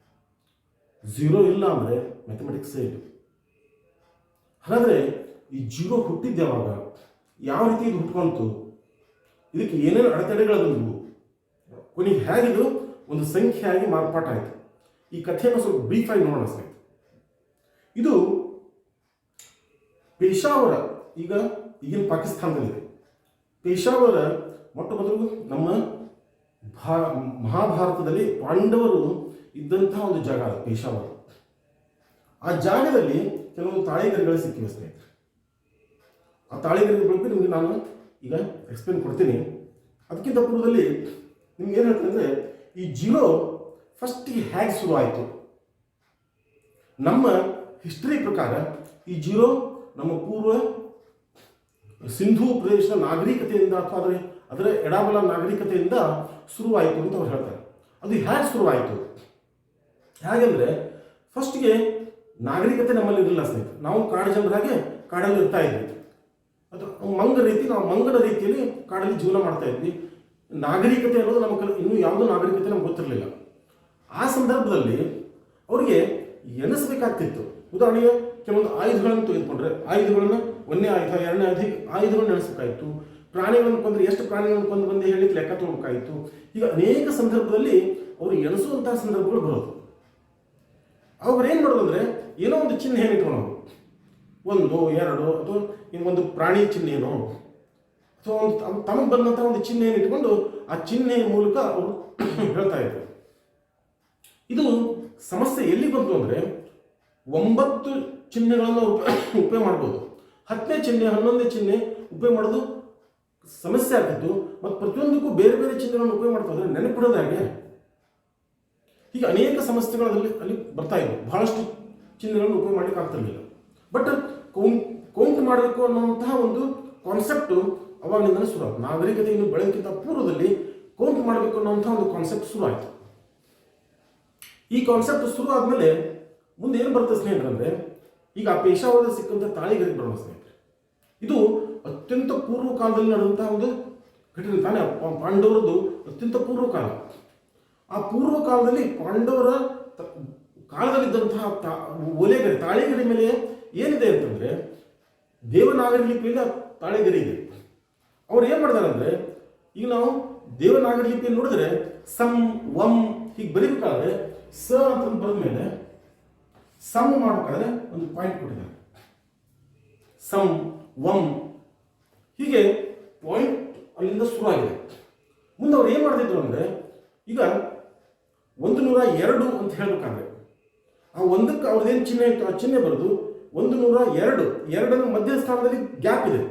ಝೀರೋ ಇಲ್ಲ ಅಂದರೆ ಮ್ಯಾಥಮೆಟಿಕ್ಸೇ ಇಲ್ಲ. ಹಾಗಾದರೆ ಈ ಜೀರೋ ಹುಟ್ಟಿದ್ದು ಯಾವಾಗ, ಯಾವ ರೀತಿ ಇದು ಹುಟ್ಕೊಂತು, ಇದಕ್ಕೆ ಏನೇನು ಅಡೆತಡೆಗಳು ಬಂದವು, ಕೊನೆಗೆ ಹೇಗಿದು ಒಂದು ಸಂಖ್ಯೆಯಾಗಿ ಮಾರ್ಪಾಟಾಯಿತು, ಈ ಕಥೆಯನ್ನು ಸ್ವಲ್ಪ ಬ್ರೀಫಾಗಿ ನೋಡೋಣ ಸ್ನೇಹಿತರೆ. ಇದು ಪೇಶಾವರ, ಈಗಿನ ಪಾಕಿಸ್ತಾನದಲ್ಲಿದೆ. ಪೇಶಾವರ ಮೊಟ್ಟ ಮೊದಲು ನಮ್ಮ ಮಹಾಭಾರತದಲ್ಲಿ ಪಾಂಡವರು ಇದ್ದಂತಹ ಒಂದು ಜಾಗ ಅದು ಪೇಶಾವರ. ಆ ಜಾಗದಲ್ಲಿ ಕೆಲವೊಂದು ತಾಳಿಗರಿಗಳು ಸಿಕ್ಕಿವೆ ಸ್ನೇಹಿತರೆ. ಆ ತಾಳಿಗರಿಗಳ ಬಗ್ಗೆ ನಿಮಗೆ ನಾನು ಈಗ ಎಕ್ಸ್ಪ್ಲೇನ್ ಕೊಡ್ತೀನಿ. ಅದಕ್ಕಿಂತ ಪೂರ್ವದಲ್ಲಿ ನಿಮ್ಗೆ ಏನು ಹೇಳ್ತೀನಿ ಅಂದರೆ, ಈ ಜೀರೋ ಫಸ್ಟಿಗೆ ಹೇಗೆ ಶುರು ಆಯಿತು. ನಮ್ಮ ಹಿಸ್ಟರಿ ಪ್ರಕಾರ ಈ ಜೀರೋ ನಮ್ಮ ಪೂರ್ವ ಸಿಂಧೂ ಪ್ರದೇಶದ ನಾಗರಿಕತೆಯಿಂದ ಅಥವಾ ಅದರ ಎಡಬಲ ನಾಗರಿಕತೆಯಿಂದ ಶುರುವಾಯಿತು ಅಂತ ಅವ್ರು ಹೇಳ್ತಾರೆ. ಅದು ಹೇಗೆ ಶುರುವಾಯಿತು, ಹೇಗೆಂದರೆ ಫಸ್ಟ್ಗೆ ನಾಗರಿಕತೆ ನಮ್ಮಲ್ಲಿ ಇರಲಿಲ್ಲ ಸ್ನೇಹಿತರೆ. ನಾವು ಕಾಡು ಜನರಾಗೆ ಕಾಡಲ್ಲಿ ಇರ್ತಾ ಇದ್ವಿ. ಅದು ನಾವು ಮಂಗನ ರೀತಿಯಲ್ಲಿ ಕಾಡಲ್ಲಿ ಜೀವನ ಮಾಡ್ತಾ ಇದ್ವಿ. ನಾಗರಿಕತೆ ಅನ್ನೋದು ನಮ್ಮ ಇನ್ನೂ ಯಾವುದೋ ನಾಗರಿಕತೆ ನಮ್ಗೆ ಗೊತ್ತಿರಲಿಲ್ಲ. ಆ ಸಂದರ್ಭದಲ್ಲಿ ಅವರಿಗೆ ಎಣಿಸ್ಬೇಕಾಗ್ತಿತ್ತು. ಉದಾಹರಣೆಗೆ ಕೆಲವೊಂದು ಆಯುಧಗಳನ್ನು ತೆಗೆದುಕೊಂಡ್ರೆ ಆಯುಧಗಳನ್ನು ಒಂದೇ ಆಯುಧ, ಎರಡನೇ ಆಯುಧಗಳನ್ನು ಎಣಿಸ್ಬೇಕಾಯಿತು. ಪ್ರಾಣಿಗಳನ್ನು ಕೊಂದರೆ ಎಷ್ಟು ಪ್ರಾಣಿಗಳನ್ನು ಕೊಂದು ಬಂದು ಹೇಳಲಿಕ್ಕೆ ಲೆಕ್ಕ ತಗೋಬೇಕಾಯಿತು. ಈಗ ಅನೇಕ ಸಂದರ್ಭದಲ್ಲಿ ಅವರು ಎಣಿಸುವಂತಹ ಸಂದರ್ಭಗಳು ಬರೋದು. ಅವ್ರು ಏನು ಮಾಡೋದು ಅಂದರೆ, ಏನೋ ಒಂದು ಚಿಹ್ನೆ ಇಟ್ಕೊಳ್ಳೋದು, 1, 2 ಅಥವಾ ಒಂದು ಪ್ರಾಣಿ ಚಿಹ್ನೆನೋ ಅಥವಾ ಒಂದು ತಮಗೆ ಬಂದಂಥ ಒಂದು ಚಿಹ್ನೆಯನ್ನು ಇಟ್ಕೊಂಡು ಆ ಚಿಹ್ನೆಯ ಮೂಲಕ ಅವರು ಹೇಳ್ತಾ ಇದ್ರು. ಇದು ಸಮಸ್ಯೆ ಎಲ್ಲಿ ಬಂತು ಅಂದರೆ, 9 ಚಿಹ್ನೆಗಳನ್ನು ಉಪಯೋಗ ಮಾಡ್ಬೋದು, 10ನೇ ಚಿಹ್ನೆ 11ನೇ ಚಿಹ್ನೆ ಉಪಯೋಗ ಮಾಡೋದು ಸಮಸ್ಯೆ ಆಗ್ತಿತ್ತು. ಮತ್ತು ಪ್ರತಿಯೊಂದಕ್ಕೂ ಬೇರೆ ಬೇರೆ ಚಿಹ್ನೆಗಳನ್ನು ಉಪಯೋಗ ಮಾಡ್ತಾ ಇದ್ರೆ ನೆನಪಿಡೋದಾಗೆ ಹೀಗೆ ಅನೇಕ ಸಮಸ್ಯೆಗಳು ಅಲ್ಲಿ ಬರ್ತಾ ಇದ್ವು. ಬಹಳಷ್ಟು ಚಿಹ್ನೆಗಳನ್ನು ಉಪಯೋಗ ಮಾಡಲಿಕ್ಕೆ ಆಗ್ತಿರಲಿಲ್ಲ. ಬಟ್ ಕೌಂಟ್ ಮಾಡಬೇಕು ಅನ್ನುವಂತಹ ಒಂದು ಕಾನ್ಸೆಪ್ಟು ಅವಾಗಿನಿಂದಲೇ ಶುರು ಆಯಿತು. ನಾಗರಿಕತೆ ಇನ್ನು ಬೆಳೆಯೋದಕ್ಕಿಂತ ಪೂರ್ವದಲ್ಲಿ ಕೌಂಟ್ ಮಾಡಬೇಕು ಅನ್ನೋಂಥ ಒಂದು ಕಾನ್ಸೆಪ್ಟ್ ಶುರು ಆಯಿತು. ಈ ಕಾನ್ಸೆಪ್ಟ್ ಶುರು ಆದಮೇಲೆ ಮುಂದೆ ಏನು ಬರುತ್ತೆ ಸ್ನೇಹಿತರೆ ಅಂದರೆ, ಈಗ ಆ ಪೇಶಾವರದಲ್ಲಿ ಸಿಕ್ಕಂಥ ತಾಳಿಗರಿಗೆ ಬರೋಣ ಸ್ನೇಹಿತರೆ. ಇದು ಅತ್ಯಂತ ಪೂರ್ವ ಕಾಲದಲ್ಲಿ ನಡೆದಂತಹ ಒಂದು ಘಟನೆ ತಾನೇ. ಪಾಂಡವರದ್ದು ಅತ್ಯಂತ ಪೂರ್ವ ಕಾಲ. ಆ ಪೂರ್ವ ಕಾಲದಲ್ಲಿ ಪಾಂಡವರ ಕಾಲದಲ್ಲಿದ್ದಂತಹ ಒಲೆಗರಿ, ತಾಳಿಗರಿ ಮೇಲೆ ಏನಿದೆ ಅಂತಂದರೆ, ದೇವನಾಗರಿ ಲಿಪಿಯಿಂದ ತಾಳಿಗರಿ ಇದೆ. ಅವ್ರು ಏನು ಮಾಡ್ತಾರೆ ಅಂದರೆ, ಈಗ ನಾವು ದೇವನಾಗರಿ ಲಿಪಿಯನ್ನು ನೋಡಿದ್ರೆ ಸಮ್ ವಂ ಹೀಗೆ ಬರೀಬೇಕಾದ್ರೆ ಸ ಅಂತ ಬರೆದ ಮೇಲೆ ಸಮ್ ಮಾಡಬೇಕಾದ್ರೆ ಒಂದು ಪಾಯಿಂಟ್ ಕೊಟ್ಟಿದ್ದಾರೆ, ಸಮ್ ವಂ ಹೀಗೆ ಪಾಯಿಂಟ್ ಅಲ್ಲಿಂದ ಶುರುವಾಗಿದೆ. ಮುಂದೆ ಅವ್ರು ಏನು ಮಾಡ್ತಿದ್ರು ಅಂದರೆ, ಈಗ 102 ಅಂತ ಹೇಳಬೇಕಾದ್ರೆ ಆ ಒಂದಕ್ಕೆ ಅವ್ರದ್ದೇನು ಚಿಹ್ನೆ ಇತ್ತು ಆ ಚಿಹ್ನೆ ಬರೆದು 102, 2ರ ಮಧ್ಯ ಸ್ಥಾನದಲ್ಲಿ ಗ್ಯಾಪ್ ಇದೆ.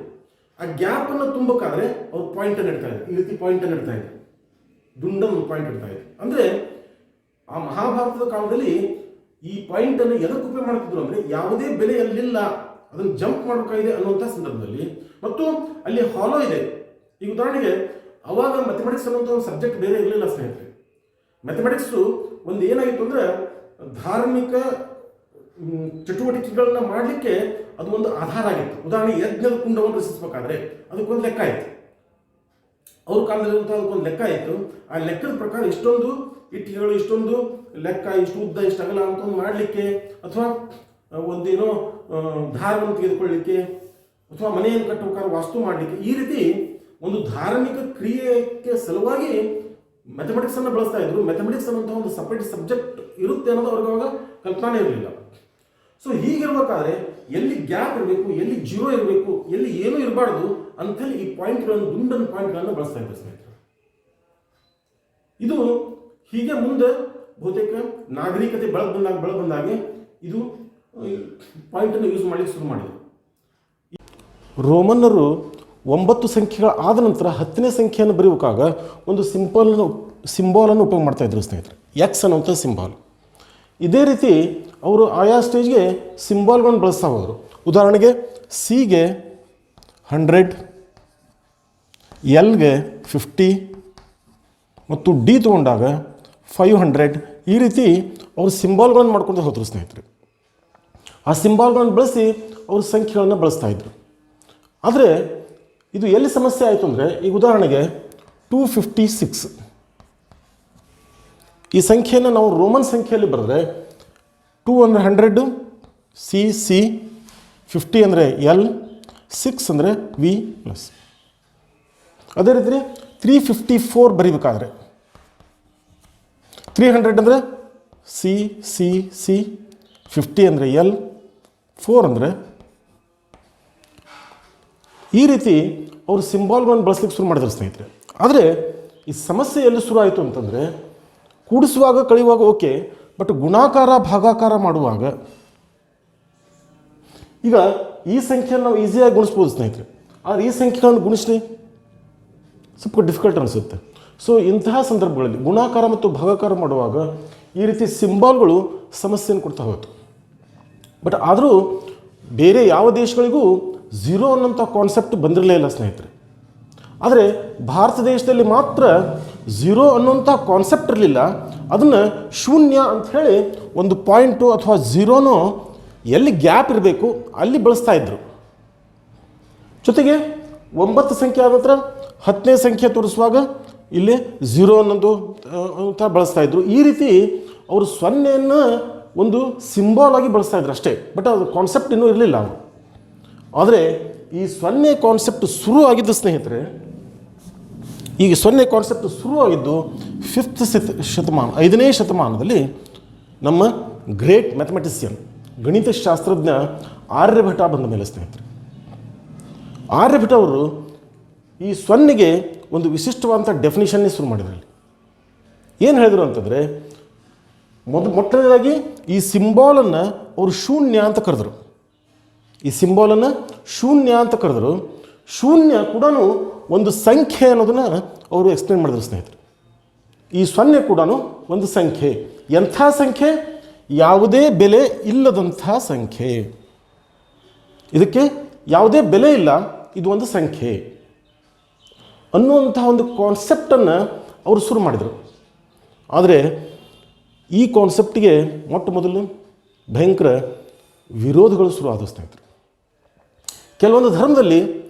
ಆ ಗ್ಯಾಪನ್ನು ತುಂಬಬೇಕಾದ್ರೆ ಅವ್ರು ಪಾಯಿಂಟನ್ನು ಇಡ್ತಾ ಇದ್ರು. ಈ ರೀತಿ ಪಾಯಿಂಟನ್ನು ಇಡ್ತಾ ಇದ್ರು, ದುಂಡನ್ನು ಪಾಯಿಂಟ್ ಇಡ್ತಾ ಇದ್ರು. ಅಂದರೆ ಆ ಮಹಾಭಾರತದ ಕಾಲದಲ್ಲಿ ಈ ಪಾಯಿಂಟನ್ನು ಎದಕ್ಕೆ ಉಪಯೋಗ ಮಾಡ್ತಿದ್ರು ಅಂದರೆ, ಯಾವುದೇ ಬೆಲೆ ಅಲ್ಲಿಲ್ಲ, ಅದನ್ನು ಜಂಪ್ ಮಾಡಬೇಕಾಗಿದೆ ಅನ್ನುವಂಥ ಸಂದರ್ಭದಲ್ಲಿ, ಮತ್ತು ಅಲ್ಲಿ ಹಾಲೋ ಇದೆ. ಈಗ ಉದಾಹರಣೆಗೆ ಅವಾಗ ಮ್ಯಾಥಮೆಟಿಕ್ಸ್ ಅನ್ನುವಂಥ ಒಂದು ಸಬ್ಜೆಕ್ಟ್ ಬೇರೆ ಇರಲಿಲ್ಲ ಸ್ನೇಹಿತರೆ. ಮ್ಯಾಥಮೆಟಿಕ್ಸು ಒಂದು ಏನಾಗಿತ್ತು ಅಂದರೆ, ಧಾರ್ಮಿಕ ಚಟುವಟಿಕೆಗಳನ್ನ ಮಾಡಲಿಕ್ಕೆ ಅದು ಒಂದು ಆಧಾರ ಆಗಿತ್ತು. ಉದಾಹರಣೆಗೆ ಯಜ್ಞದ ಕುಂಡವನ್ನು ರಚಿಸಬೇಕಾದ್ರೆ ಅದಕ್ಕೊಂದು ಲೆಕ್ಕ ಆಯಿತು. ಅವ್ರ ಕಾಲದಲ್ಲಿರುವಂಥ ಅದಕ್ಕೊಂದು ಲೆಕ್ಕ ಆಯಿತು. ಆ ಲೆಕ್ಕದ ಪ್ರಕಾರ ಇಷ್ಟೊಂದು ಇಟ್ಟಿಗೆಗಳು, ಇಷ್ಟೊಂದು ಲೆಕ್ಕ, ಇಷ್ಟು ಉದ್ದ, ಇಷ್ಟು ಅಗಲ ಅಂತ ಒಂದು ಮಾಡಲಿಕ್ಕೆ, ಅಥವಾ ಒಂದೇನೋ ಧಾರವನ್ನು ತೆಗೆದುಕೊಳ್ಳಲಿಕ್ಕೆ ಅಥವಾ ಮನೆಯನ್ನು ಕಟ್ಟಬೇಕಾದ್ರೆ ವಾಸ್ತು ಮಾಡಲಿಕ್ಕೆ, ಈ ರೀತಿ ಒಂದು ಧಾರ್ಮಿಕ ಕ್ರಿಯೆಗೆ ಸಲುವಾಗಿ ಮ್ಯಾಥಮೆಟಿಕ್ಸನ್ನು ಬಳಸ್ತಾ ಇದ್ರು. ಮ್ಯಾಥಮೆಟಿಕ್ಸ್ ಅನ್ನೋಂಥ ಒಂದು ಸಪ್ರೇಟ್ ಸಬ್ಜೆಕ್ಟ್ ಇರುತ್ತೆ ಅನ್ನೋದು ಅವ್ರಿಗೆ ಅವಾಗ ಕಲ್ಪನೆ ಇರಲಿಲ್ಲ. ಸೊ ಹೀಗಿರ್ಬೇಕಾದ್ರೆ ಎಲ್ಲಿ ಗ್ಯಾಪ್ ಇರಬೇಕು, ಎಲ್ಲಿ ಜೀರೋ ಇರಬೇಕು, ಎಲ್ಲಿ ಏನೂ ಇರಬಾರ್ದು ಅಂಥೇಳಿ ಈ ಪಾಯಿಂಟ್ಗಳನ್ನು, ದುಂಡನ ಪಾಯಿಂಟ್ಗಳನ್ನು ಬಳಸ್ತಾ ಇದ್ದಾರೆ ಸ್ನೇಹಿತರೆ. ಇದು ಹೀಗೆ ಮುಂದೆ ಬಹುತೇಕ ನಾಗರಿಕತೆ ಬೆಳೆದು ಬಂದಾಗೆ ಇದು ಪಾಯಿಂಟನ್ನು ಯೂಸ್ ಮಾಡಲಿಕ್ಕೆ ಶುರು ಮಾಡಿದರು. ರೋಮನ್ನರು 9 ಸಂಖ್ಯೆಗಳ ಆದ ನಂತರ 10ನೇ ಸಂಖ್ಯೆಯನ್ನು ಬರೆಯುವಾಗ ಒಂದು ಸಿಂಬಾಲನ್ನು ಉಪಯೋಗ ಮಾಡ್ತಾ ಇದ್ರು ಸ್ನೇಹಿತರೆ, ಎಕ್ಸ್ ಅನ್ನುವಂಥ ಸಿಂಬಾಲ್. ಇದೇ ರೀತಿ ಅವರು ಆಯಾ ಸ್ಟೇಜ್ಗೆ ಸಿಂಬಾಲ್ಗಳನ್ನು ಬಳಸ್ತಾ ಹೋದರು. ಉದಾಹರಣೆಗೆ ಸಿಗೆ 100, ಎಲ್ಗೆ 50 ಮತ್ತು ಡಿ ತೊಗೊಂಡಾಗ 500, ಈ ರೀತಿ ಅವರು ಸಿಂಬಾಲ್ಗಳನ್ನು ಮಾಡ್ಕೊಂಡು ಹೋದರು ಸ್ನೇಹಿತರೆ. ಆ ಸಿಂಬಾಲ್ಗಳನ್ನು ಬಳಸಿ ಅವರು ಸಂಖ್ಯೆಗಳನ್ನು ಬಳಸ್ತಾ ಇದ್ರು. ಆದರೆ ಇದು ಎಲ್ಲಿ ಸಮಸ್ಯೆ ಆಯಿತು ಅಂದರೆ, ಈಗ ಉದಾಹರಣೆಗೆ 256 ಈ ಸಂಖ್ಯೆಯನ್ನು ನಾವು ರೋಮನ್ ಸಂಖ್ಯೆಯಲ್ಲಿ ಬರೆದ್ರೆ 2 ಅಂದರೆ 100, ಸಿ 50 ಅಂದರೆ ಎಲ್, 6 ಅಂದರೆ ವಿ ಪ್ಲಸ್. ಅದೇ ರೀತಿ 354 ಬರೀಬೇಕಾದ್ರೆ 300 ಅಂದರೆ ಸಿ 50 ಅಂದರೆ ಎಲ್, 4 ಅಂದರೆ, ಈ ರೀತಿ ಅವರು ಸಿಂಬಾಲ್ಗಳನ್ನು ಬಳಸಲಿಕ್ಕೆ ಶುರು ಮಾಡಿದ್ರು ಸ್ನೇಹಿತರೆ. ಆದರೆ ಈ ಸಮಸ್ಯೆ ಎಲ್ಲಿ ಶುರು ಆಯಿತು ಅಂತಂದರೆ, ಕೂಡಿಸುವಾಗ ಕಳೆಯುವಾಗ ಓಕೆ, ಬಟ್ ಗುಣಾಕಾರ ಭಾಗಾಕಾರ ಮಾಡುವಾಗ, ಈಗ ಈ ಸಂಖ್ಯೆಯನ್ನು ನಾವು ಈಸಿಯಾಗಿ ಗುಣಿಸ್ಬೋದು ಸ್ನೇಹಿತರೆ, ಆದರೆ ಈ ಸಂಖ್ಯೆಗಳನ್ನು ಗುಣಿಸ್ಲಿ ಸ್ವಲ್ಪ ಡಿಫಿಕಲ್ಟ್ ಅನಿಸುತ್ತೆ. ಸೊ ಇಂತಹ ಸಂದರ್ಭಗಳಲ್ಲಿ ಗುಣಾಕಾರ ಮತ್ತು ಭಾಗಾಕಾರ ಮಾಡುವಾಗ ಈ ರೀತಿ ಸಿಂಬಾಲ್ಗಳು ಸಮಸ್ಯೆಯನ್ನು ಕೊಡ್ತಾ ಹೋಯಿತು. ಬಟ್ ಆದರೂ ಬೇರೆ ಯಾವ ದೇಶಗಳಿಗೂ ಝೀರೋ ಅನ್ನೋಂಥ ಕಾನ್ಸೆಪ್ಟ್ ಬಂದಿರಲೇ ಇಲ್ಲ ಸ್ನೇಹಿತರೆ. ಆದರೆ ಭಾರತ ದೇಶದಲ್ಲಿ ಮಾತ್ರ ಝೀರೋ ಅನ್ನೋಂಥ ಕಾನ್ಸೆಪ್ಟ್ ಇರಲಿಲ್ಲ. ಅದನ್ನು ಶೂನ್ಯ ಅಂಥೇಳಿ ಒಂದು ಪಾಯಿಂಟು ಅಥವಾ ಝೀರೋನೋ ಎಲ್ಲಿ ಗ್ಯಾಪ್ ಇರಬೇಕು ಅಲ್ಲಿ ಬಳಸ್ತಾ ಇದ್ದರು. ಜೊತೆಗೆ 9 ಸಂಖ್ಯೆ ಆದ ನಂತರ 10ನೇ ಸಂಖ್ಯೆ ತೋರಿಸುವಾಗ ಇಲ್ಲಿ ಝೀರೋ ಅನ್ನೋದು ಅಂತ ಬಳಸ್ತಾ ಇದ್ರು. ಈ ರೀತಿ ಅವರು 0ನ್ನು ಒಂದು ಸಿಂಬಾಲ್ ಆಗಿ ಬಳಸ್ತಾ ಇದ್ರು ಅಷ್ಟೇ, ಬಟ್ ಅದು ಕಾನ್ಸೆಪ್ಟ್ ಇನ್ನೂ ಇರಲಿಲ್ಲ. ಆದರೆ ಈ 0 ಕಾನ್ಸೆಪ್ಟ್ ಶುರು ಆಗಿದ್ದು ಸ್ನೇಹಿತರೆ, ಈಗ 0 ಕಾನ್ಸೆಪ್ಟ್ ಶುರುವಾಗಿದ್ದು 5ನೇ ಶತಮಾನದಲ್ಲಿ ನಮ್ಮ ಗ್ರೇಟ್ ಮ್ಯಾಥಮೆಟಿಷಿಯನ್, ಗಣಿತಶಾಸ್ತ್ರಜ್ಞ ಆರ್ಯಭಟ ಬಂದ ಮೇಲೆ ಸ್ನೇಹಿತರೆ. ಆರ್ಯಭಟ ಅವರು ಈ 0ಗೆ ಒಂದು ವಿಶಿಷ್ಟವಾದಂಥ ಡೆಫಿನಿಷನ್ನೇ ಶುರು ಮಾಡಿದ್ರಲ್ಲಿ. ಏನು ಹೇಳಿದರು ಅಂತಂದರೆ, ಮೊಟ್ಟಮೊದಲಾಗಿ ಈ ಸಿಂಬಾಲನ್ನು ಅವರು ಶೂನ್ಯ ಅಂತ ಕರೆದರು. ಈ ಸಿಂಬಾಲನ್ನು ಶೂನ್ಯ ಅಂತ ಕರೆದರು. ಶೂನ್ಯ ಕೂಡ ಒಂದು ಸಂಖ್ಯೆ ಅನ್ನೋದನ್ನು ಅವರು ಎಕ್ಸ್ಪ್ಲೇನ್ ಮಾಡಿದ್ರು ಸ್ನೇಹಿತರೆ. ಈ 0 ಕೂಡ ಒಂದು ಸಂಖ್ಯೆ. ಎಂಥ ಸಂಖ್ಯೆ? ಯಾವುದೇ ಬೆಲೆ ಇಲ್ಲದಂಥ ಸಂಖ್ಯೆ. ಇದಕ್ಕೆ ಯಾವುದೇ ಬೆಲೆ ಇಲ್ಲ, ಇದು ಒಂದು ಸಂಖ್ಯೆ ಅನ್ನುವಂಥ ಒಂದು ಕಾನ್ಸೆಪ್ಟನ್ನು ಅವರು ಶುರು ಮಾಡಿದರು. ಆದರೆ ಈ ಕಾನ್ಸೆಪ್ಟಿಗೆ ಮೊಟ್ಟ ಮೊದಲು ಭಯಂಕರ ವಿರೋಧಗಳು ಶುರು ಆದವು ಸ್ನೇಹಿತರೆ. ಕೆಲವೊಂದು ಧರ್ಮದಲ್ಲಿ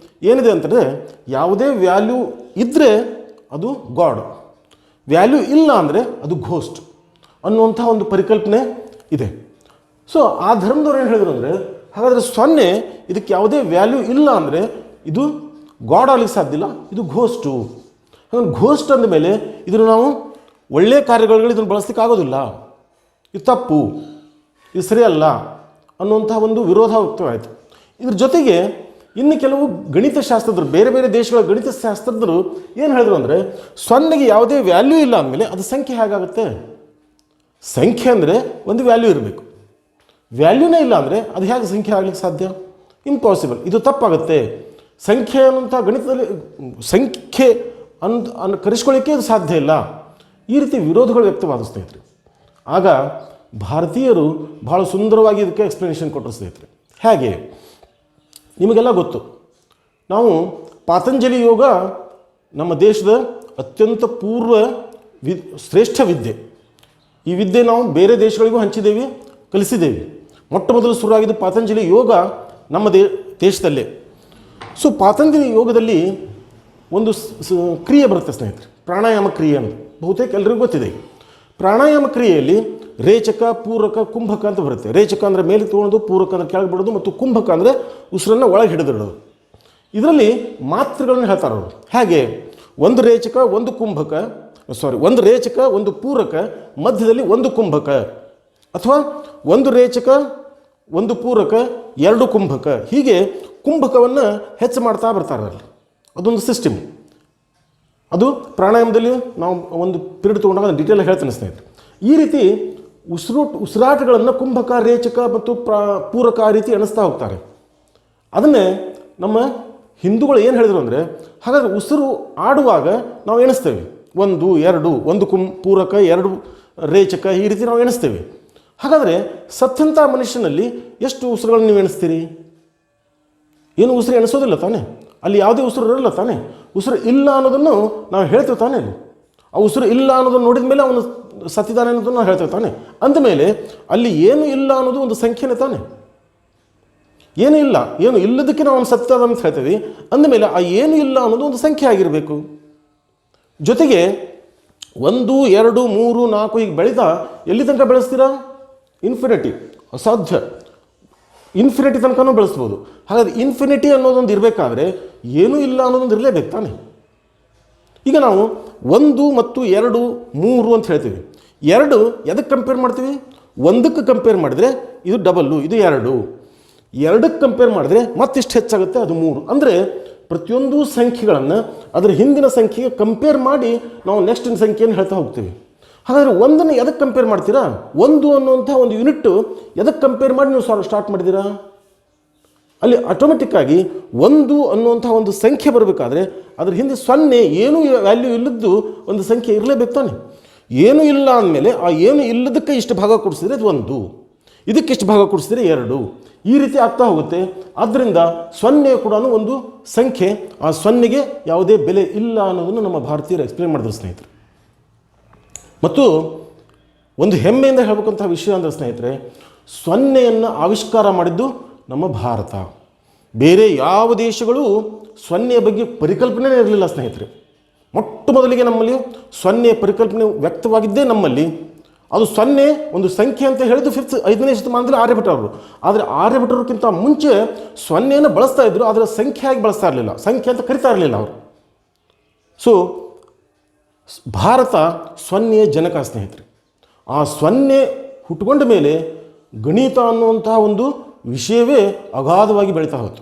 ಏನಿದೆ ಅಂತಂದರೆ, ಯಾವುದೇ ವ್ಯಾಲ್ಯೂ ಇದ್ದರೆ ಅದು ಗಾಡ್, ವ್ಯಾಲ್ಯೂ ಇಲ್ಲ ಅಂದರೆ ಅದು ಘೋಸ್ಟ್ ಅನ್ನುವಂಥ ಒಂದು ಪರಿಕಲ್ಪನೆ ಇದೆ. ಸೊ ಆ ಧರ್ಮದವ್ರು ಏನು ಹೇಳಿದ್ರು ಅಂದರೆ, ಹಾಗಾದರೆ 0 ಇದಕ್ಕೆ ಯಾವುದೇ ವ್ಯಾಲ್ಯೂ ಇಲ್ಲ ಅಂದರೆ ಇದು ಗಾಡ್ ಆಗಲಿಕ್ಕೆ ಸಾಧ್ಯ ಇಲ್ಲ, ಇದು ಘೋಸ್ಟು. ಹಾಗಾಗಿ ಘೋಸ್ಟ್ ಅಂದ ಮೇಲೆ ಇದನ್ನು ನಾವು ಒಳ್ಳೆಯ ಕಾರ್ಯಗಳಿಗೆ ಇದನ್ನು ಬಳಸಲಿಕ್ಕೆ ಆಗೋದಿಲ್ಲ, ಇದು ತಪ್ಪು, ಇದು ಸರಿಯಲ್ಲ ಅನ್ನುವಂಥ ಒಂದು ವಿರೋಧ ವ್ಯಕ್ತವಾಯಿತು. ಇದ್ರ ಜೊತೆಗೆ ಇನ್ನು ಕೆಲವು ಗಣಿತಶಾಸ್ತ್ರಜ್ಞರು, ಬೇರೆ ಬೇರೆ ದೇಶಗಳ ಗಣಿತಶಾಸ್ತ್ರಜ್ಞರು ಏನು ಹೇಳಿದ್ರು ಅಂದರೆ, 0ಗೆ ಯಾವುದೇ ವ್ಯಾಲ್ಯೂ ಇಲ್ಲ ಅಂದಮೇಲೆ ಅದು ಸಂಖ್ಯೆ ಹೇಗಾಗುತ್ತೆ? ಸಂಖ್ಯೆ ಅಂದರೆ ಒಂದು ವ್ಯಾಲ್ಯೂ ಇರಬೇಕು, ವ್ಯಾಲ್ಯೂನೇ ಇಲ್ಲ ಅಂದರೆ ಅದು ಹೇಗೆ ಸಂಖ್ಯೆ ಆಗಲಿಕ್ಕೆ ಸಾಧ್ಯ? ಇಂಪಾಸಿಬಲ್, ಇದು ತಪ್ಪಾಗುತ್ತೆ. ಸಂಖ್ಯೆ ಅನ್ನೋಂಥ ಗಣಿತದಲ್ಲಿ ಸಂಖ್ಯೆ ಕರೆಸ್ಕೊಳ್ಳಿಕ್ಕೆ ಇದು ಸಾಧ್ಯ ಇಲ್ಲ. ಈ ರೀತಿ ವಿರೋಧಗಳು ವ್ಯಕ್ತವಾದ ಸ್ನೇಹಿತರೆ. ಆಗ ಭಾರತೀಯರು ಬಹಳ ಸುಂದರವಾಗಿ ಇದಕ್ಕೆ ಎಕ್ಸ್ಪ್ಲನೇಷನ್ ಕೊಟ್ಟರು ಸ್ನೇಹಿತರೆ. ಹೇಗೆ? ನಿಮಗೆಲ್ಲ ಗೊತ್ತು, ನಾವು ಪಾತಂಜಲಿ ಯೋಗ ನಮ್ಮ ದೇಶದ ಅತ್ಯಂತ ಪೂರ್ವ ಶ್ರೇಷ್ಠ ವಿದ್ಯೆ. ಈ ವಿದ್ಯೆ ನಾವು ಬೇರೆ ದೇಶಗಳಿಗೂ ಹಂಚಿದ್ದೇವೆ, ಕಲಿಸಿದ್ದೇವೆ. ಮೊಟ್ಟ ಮೊದಲು ಶುರುವಾಗಿದ್ದು ಪಾತಂಜಲಿ ಯೋಗ ನಮ್ಮ ದೇಶದಲ್ಲೇ. ಸೊ ಪಾತಂಜಲಿ ಯೋಗದಲ್ಲಿ ಒಂದು ಕ್ರಿಯೆ ಬರುತ್ತೆ ಸ್ನೇಹಿತರೆ, ಪ್ರಾಣಾಯಾಮ ಕ್ರಿಯೆ ಅಂತ ಬಹುತೇಕ ಎಲ್ಲರಿಗೂ ಗೊತ್ತಿದೆ. ಪ್ರಾಣಾಯಾಮ ಕ್ರಿಯೆಯಲ್ಲಿ ರೇಚಕ, ಪೂರಕ, ಕುಂಭಕ ಅಂತ ಬರುತ್ತೆ. ರೇಚಕ ಅಂದರೆ ಮೇಲೆ ತೊಗೊಳೋದು, ಪೂರಕ ಅಂದರೆ ಕೆಳಗೆ ಬಿಡೋದು, ಮತ್ತು ಕುಂಭಕ ಅಂದರೆ ಉಸಿರನ್ನು ಒಳಗೆ ಹಿಡಿದಿಡೋದು. ಇದರಲ್ಲಿ ಮಾತ್ರೆಗಳನ್ನು ಹೇಳ್ತಾರೆ ಅವರು. ಹಾಗೆ ಒಂದು ರೇಚಕ, ಒಂದು ಕುಂಭಕ, ಒಂದು ರೇಚಕ, ಒಂದು ಪೂರಕ, ಮಧ್ಯದಲ್ಲಿ ಒಂದು ಕುಂಭಕ, ಅಥವಾ ಒಂದು ರೇಚಕ, ಒಂದು ಪೂರಕ, ಎರಡು ಕುಂಭಕ, ಹೀಗೆ ಕುಂಭಕವನ್ನು ಹೆಚ್ಚು ಮಾಡ್ತಾ ಬರ್ತಾರೆ ಅಲ್ಲಿ. ಅದೊಂದು ಸಿಸ್ಟಮ್. ಅದು ಪ್ರಾಣಾಯಾಮದಲ್ಲಿ ನಾವು ಒಂದು ಪೀರಿಯಡ್ ತೊಗೊಂಡಾಗ ಅದನ್ನು ಡೀಟೇಲ್ ಹೇಳ್ತೇನೆ ಸ್ನೇಹಿತರೆ. ಈ ರೀತಿ ಉಸಿರಾಟಗಳನ್ನು ಕುಂಭಕ, ರೇಚಕ ಮತ್ತು ಪೂರಕ ಆ ರೀತಿ ಎಣಿಸ್ತಾ ಹೋಗ್ತಾರೆ. ಅದನ್ನೇ ನಮ್ಮ ಹಿಂದೂಗಳು ಏನು ಹೇಳಿದರು ಅಂದರೆ, ಹಾಗಾದರೆ ಉಸಿರು ಆಡುವಾಗ ನಾವು ಎಣಿಸ್ತೇವೆ, 1 2, ಒಂದು ಪೂರಕ, 2 ರೇಚಕ, ಈ ರೀತಿ ನಾವು ಎಣಿಸ್ತೇವೆ. ಹಾಗಾದರೆ ಸತ್ತಂಥ ಮನುಷ್ಯನಲ್ಲಿ ಎಷ್ಟು ಉಸಿರುಗಳನ್ನು ನೀವು ಎಣಿಸ್ತೀರಿ? ಏನು ಉಸಿರು ಎಣಿಸೋದಿಲ್ಲ ತಾನೇ, ಅಲ್ಲಿ ಯಾವುದೇ ಉಸಿರು ಇರಲ್ಲ ತಾನೇ. ಉಸಿರು ಇಲ್ಲ ಅನ್ನೋದನ್ನು ನಾವು ಹೇಳ್ತೇವೆ ತಾನೇ. ಅಲ್ಲಿ ಆ ಉಸಿರು ಇಲ್ಲ ಅನ್ನೋದನ್ನು ನೋಡಿದ ಮೇಲೆ ಅವನು ಸತ್ತಿದ್ದಾನೆ ಅನ್ನೋದನ್ನು ನಾವು ಹೇಳ್ತೇವೆ ತಾನೇ. ಅಂದಮೇಲೆ ಅಲ್ಲಿ ಏನು ಇಲ್ಲ ಅನ್ನೋದು ಒಂದು ಸಂಖ್ಯೆನೇ ತಾನೇ. ಏನೂ ಇಲ್ಲ, ಏನು ಇಲ್ಲದಕ್ಕೆ ನಾವು ಅವನು ಸತ್ತಿದ್ದಾನೆ ಅಂತ ಹೇಳ್ತೇವೆ. ಅಂದಮೇಲೆ ಆ ಏನು ಇಲ್ಲ ಅನ್ನೋದು ಒಂದು ಸಂಖ್ಯೆ ಆಗಿರಬೇಕು. ಜೊತೆಗೆ 1 2 3 4 ಈಗ ಬೆಳೀತಾ ಎಲ್ಲಿ ತನಕ ಬೆಳೆಸ್ತೀರಾ? ಇನ್ಫಿನಿಟಿ, ಅಸಾಧ್ಯ. ಇನ್ಫಿನಿಟಿ ತನಕನೂ ಬೆಳೆಸ್ಬೋದು. ಹಾಗಾದರೆ ಇನ್ಫಿನಿಟಿ ಅನ್ನೋದೊಂದು ಇರಬೇಕಾದ್ರೆ ಏನೂ ಇಲ್ಲ ಅನ್ನೋದೊಂದು ಇರಲೇಬೇಕು ತಾನೆ. ಈಗ ನಾವು 1 ಮತ್ತು 2 3 ಅಂತ ಹೇಳ್ತೀವಿ. 2 ಎದಕ್ಕೆ ಕಂಪೇರ್ ಮಾಡ್ತೀವಿ? 1ಕ್ಕೆ ಕಂಪೇರ್ ಮಾಡಿದರೆ ಇದು ಡಬಲ್ಲು, ಇದು 2. 2ಕ್ಕೆ ಕಂಪೇರ್ ಮಾಡಿದ್ರೆ ಮತ್ತಿಷ್ಟು ಹೆಚ್ಚಾಗುತ್ತೆ, ಅದು 3. ಅಂದರೆ ಪ್ರತಿಯೊಂದು ಸಂಖ್ಯೆಗಳನ್ನು ಅದರ ಹಿಂದಿನ ಸಂಖ್ಯೆಗೆ ಕಂಪೇರ್ ಮಾಡಿ ನಾವು ನೆಕ್ಸ್ಟಿನ ಸಂಖ್ಯೆಯನ್ನು ಹೇಳ್ತಾ ಹೋಗ್ತೀವಿ. ಹಾಗಾದರೆ 1ನ್ನು ಎದಕ್ಕೆ ಕಂಪೇರ್ ಮಾಡ್ತೀರಾ? 1 ಅನ್ನುವಂಥ ಒಂದು ಯೂನಿಟ್ಟು ಎದಕ್ಕೆ ಕಂಪೇರ್ ಮಾಡಿ ನೀವು ಸ್ಟಾರ್ಟ್ ಮಾಡಿದ್ದೀರಾ? ಅಲ್ಲಿ ಆಟೋಮೆಟಿಕ್ಕಾಗಿ 1 ಅನ್ನುವಂಥ ಒಂದು ಸಂಖ್ಯೆ ಬರಬೇಕಾದ್ರೆ ಅದ್ರ ಹಿಂದೆ 0 ಏನೂ ವ್ಯಾಲ್ಯೂ ಇಲ್ಲದ್ದು ಒಂದು ಸಂಖ್ಯೆ ಇರಲೇಬೇಕು ತಾನೆ. ಏನೂ ಇಲ್ಲ ಅಂದಮೇಲೆ ಆ ಏನು ಇಲ್ಲದಕ್ಕೆ ಇಷ್ಟು ಭಾಗ ಕೊಡಿಸಿದ್ರೆ ಅದು 1, ಇದಕ್ಕೆ ಇಷ್ಟು ಭಾಗ ಕೊಡಿಸಿದ್ರೆ 2, ಈ ರೀತಿ ಆಗ್ತಾ ಹೋಗುತ್ತೆ. ಆದ್ದರಿಂದ 0 ಕೂಡ ಒಂದು ಸಂಖ್ಯೆ, ಆ 0ಗೆ ಯಾವುದೇ ಬೆಲೆ ಇಲ್ಲ ಅನ್ನೋದನ್ನು ನಮ್ಮ ಭಾರತೀಯರು ಎಕ್ಸ್ಪ್ಲೇನ್ ಮಾಡಿದ್ರು ಸ್ನೇಹಿತರೆ. ಮತ್ತು ಒಂದು ಹೆಮ್ಮೆಯಿಂದ ಹೇಳಬೇಕಂಥ ವಿಷಯ ಅಂದರೆ ಸ್ನೇಹಿತರೆ, 0ಯನ್ನು ಆವಿಷ್ಕಾರ ಮಾಡಿದ್ದು ನಮ್ಮ ಭಾರತ. ಬೇರೆ ಯಾವ ದೇಶಗಳು 0 ಬಗ್ಗೆ ಪರಿಕಲ್ಪನೆ ಇರಲಿಲ್ಲ ಸ್ನೇಹಿತರೆ. ಮೊಟ್ಟ ಮೊದಲಿಗೆ ನಮ್ಮಲ್ಲಿ 0 ಪರಿಕಲ್ಪನೆ ವ್ಯಕ್ತವಾಗಿದ್ದೇ ನಮ್ಮಲ್ಲಿ. ಅದು 0 ಒಂದು ಸಂಖ್ಯೆ ಅಂತ ಹೇಳಿದ್ದು 5ನೇ ಶತಮಾನದಲ್ಲಿ ಆರ್ಯಭಟ ಅವರು. ಆದರೆ ಆರ್ಯಭಟರಕ್ಕಿಂತ ಮುಂಚೆ 0ಯನ್ನು ಬಳಸ್ತಾ ಇದ್ದರು, ಆದರೆ ಸಂಖ್ಯೆಯಾಗಿ ಬಳಸ್ತಾ ಇರಲಿಲ್ಲ, ಸಂಖ್ಯೆ ಅಂತ ಕರಿತಾ ಇರಲಿಲ್ಲ ಅವರು. ಸೊ ಭಾರತ 0 ಜನಕ ಸ್ನೇಹಿತರೆ. ಆ 0 ಹುಟ್ಟುಕೊಂಡ ಮೇಲೆ ಗಣಿತ ಅನ್ನುವಂತಹ ಒಂದು ವಿಷಯವೇ ಅಗಾಧವಾಗಿ ಬೆಳೀತಾ ಹೋಯಿತು.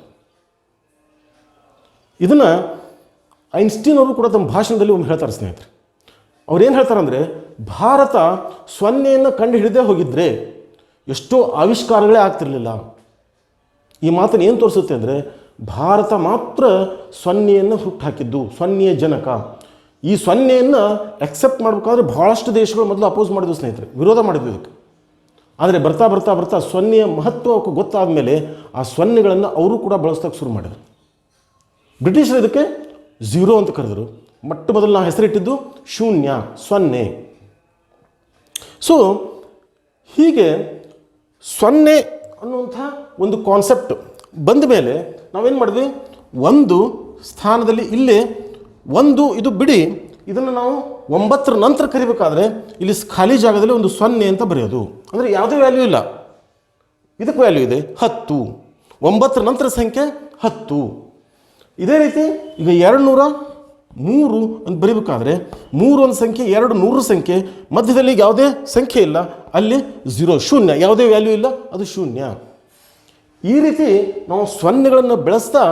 ಇದನ್ನು ಐನ್ಸ್ಟೀನ್ ಅವರು ಕೂಡ ತಮ್ಮ ಭಾಷಣದಲ್ಲಿ ಒಮ್ಮೆ ಹೇಳ್ತಾರೆ ಸ್ನೇಹಿತರೆ. ಅವ್ರೇನು ಹೇಳ್ತಾರೆ ಅಂದರೆ, ಭಾರತ 0ಯನ್ನು ಕಂಡು ಹಿಡಿದೇ ಹೋಗಿದ್ರೆ ಎಷ್ಟೋ ಆವಿಷ್ಕಾರಗಳೇ ಆಗ್ತಿರಲಿಲ್ಲ. ಈ ಮಾತನ್ನು ಏನು ತೋರಿಸುತ್ತೆ ಅಂದರೆ, ಭಾರತ ಮಾತ್ರ 0ಯನ್ನು ಹುಟ್ಟುಹಾಕಿದ್ದು, 0 ಜನಕ. ಈ 0ಯನ್ನು ಎಕ್ಸೆಪ್ಟ್ ಮಾಡಬೇಕಾದ್ರೆ ಭಾಳಷ್ಟು ದೇಶಗಳು ಮೊದಲು ಅಪೋಸ್ ಮಾಡಿದ್ವು ಸ್ನೇಹಿತರೆ, ವಿರೋಧ ಮಾಡಿದ್ವು ಇದಕ್ಕೆ. ಆದರೆ ಬರ್ತಾ ಬರ್ತಾ ಬರ್ತಾ 0ಯ ಮಹತ್ವ ಗೊತ್ತಾದ ಮೇಲೆ ಆ 0ಗಳನ್ನು ಅವರು ಕೂಡ ಬಳಸೋಕ್ಕೆ ಶುರು ಮಾಡಿದರು. ಬ್ರಿಟಿಷರು ಇದಕ್ಕೆ 0 ಅಂತ ಕರೆದರು. ಮೊಟ್ಟ ಮೊದಲು ನಾವು ಹೆಸರಿಟ್ಟಿದ್ದು 0. ಸೊ ಹೀಗೆ 0 ಅನ್ನುವಂಥ ಒಂದು ಕಾನ್ಸೆಪ್ಟ್ ಬಂದ ಮೇಲೆ ನಾವೇನು ಮಾಡಿದ್ವಿ, ಒಂದು ಸ್ಥಾನದಲ್ಲಿ ಇಲ್ಲೇ 1 ಇದು ಬಿಡಿ, ಇದನ್ನು ನಾವು 9ರ ನಂತರ ಕರಿಬೇಕಾದ್ರೆ ಇಲ್ಲಿ ಖಾಲಿ ಜಾಗದಲ್ಲಿ ಒಂದು 0 ಅಂತ ಬರೆಯೋದು. ಅಂದರೆ ಯಾವುದೇ ವ್ಯಾಲ್ಯೂ ಇಲ್ಲ, ಇದಕ್ಕೆ ವ್ಯಾಲ್ಯೂ ಇದೆ 10. 9ರ ನಂತರ ಸಂಖ್ಯೆ 10. ಇದೇ ರೀತಿ ಈಗ 203 ಅಂತ ಬರೀಬೇಕಾದ್ರೆ 3 ಒಂದು ಸಂಖ್ಯೆ, 2 100 ಸಂಖ್ಯೆ, ಮಧ್ಯದಲ್ಲಿ ಯಾವುದೇ ಸಂಖ್ಯೆ ಇಲ್ಲ, ಅಲ್ಲಿ 0 ಯಾವುದೇ ವ್ಯಾಲ್ಯೂ ಇಲ್ಲ, ಅದು 0. ಈ ರೀತಿ ನಾವು 0ಗಳನ್ನು ಬೆಳೆಸ್ತಾ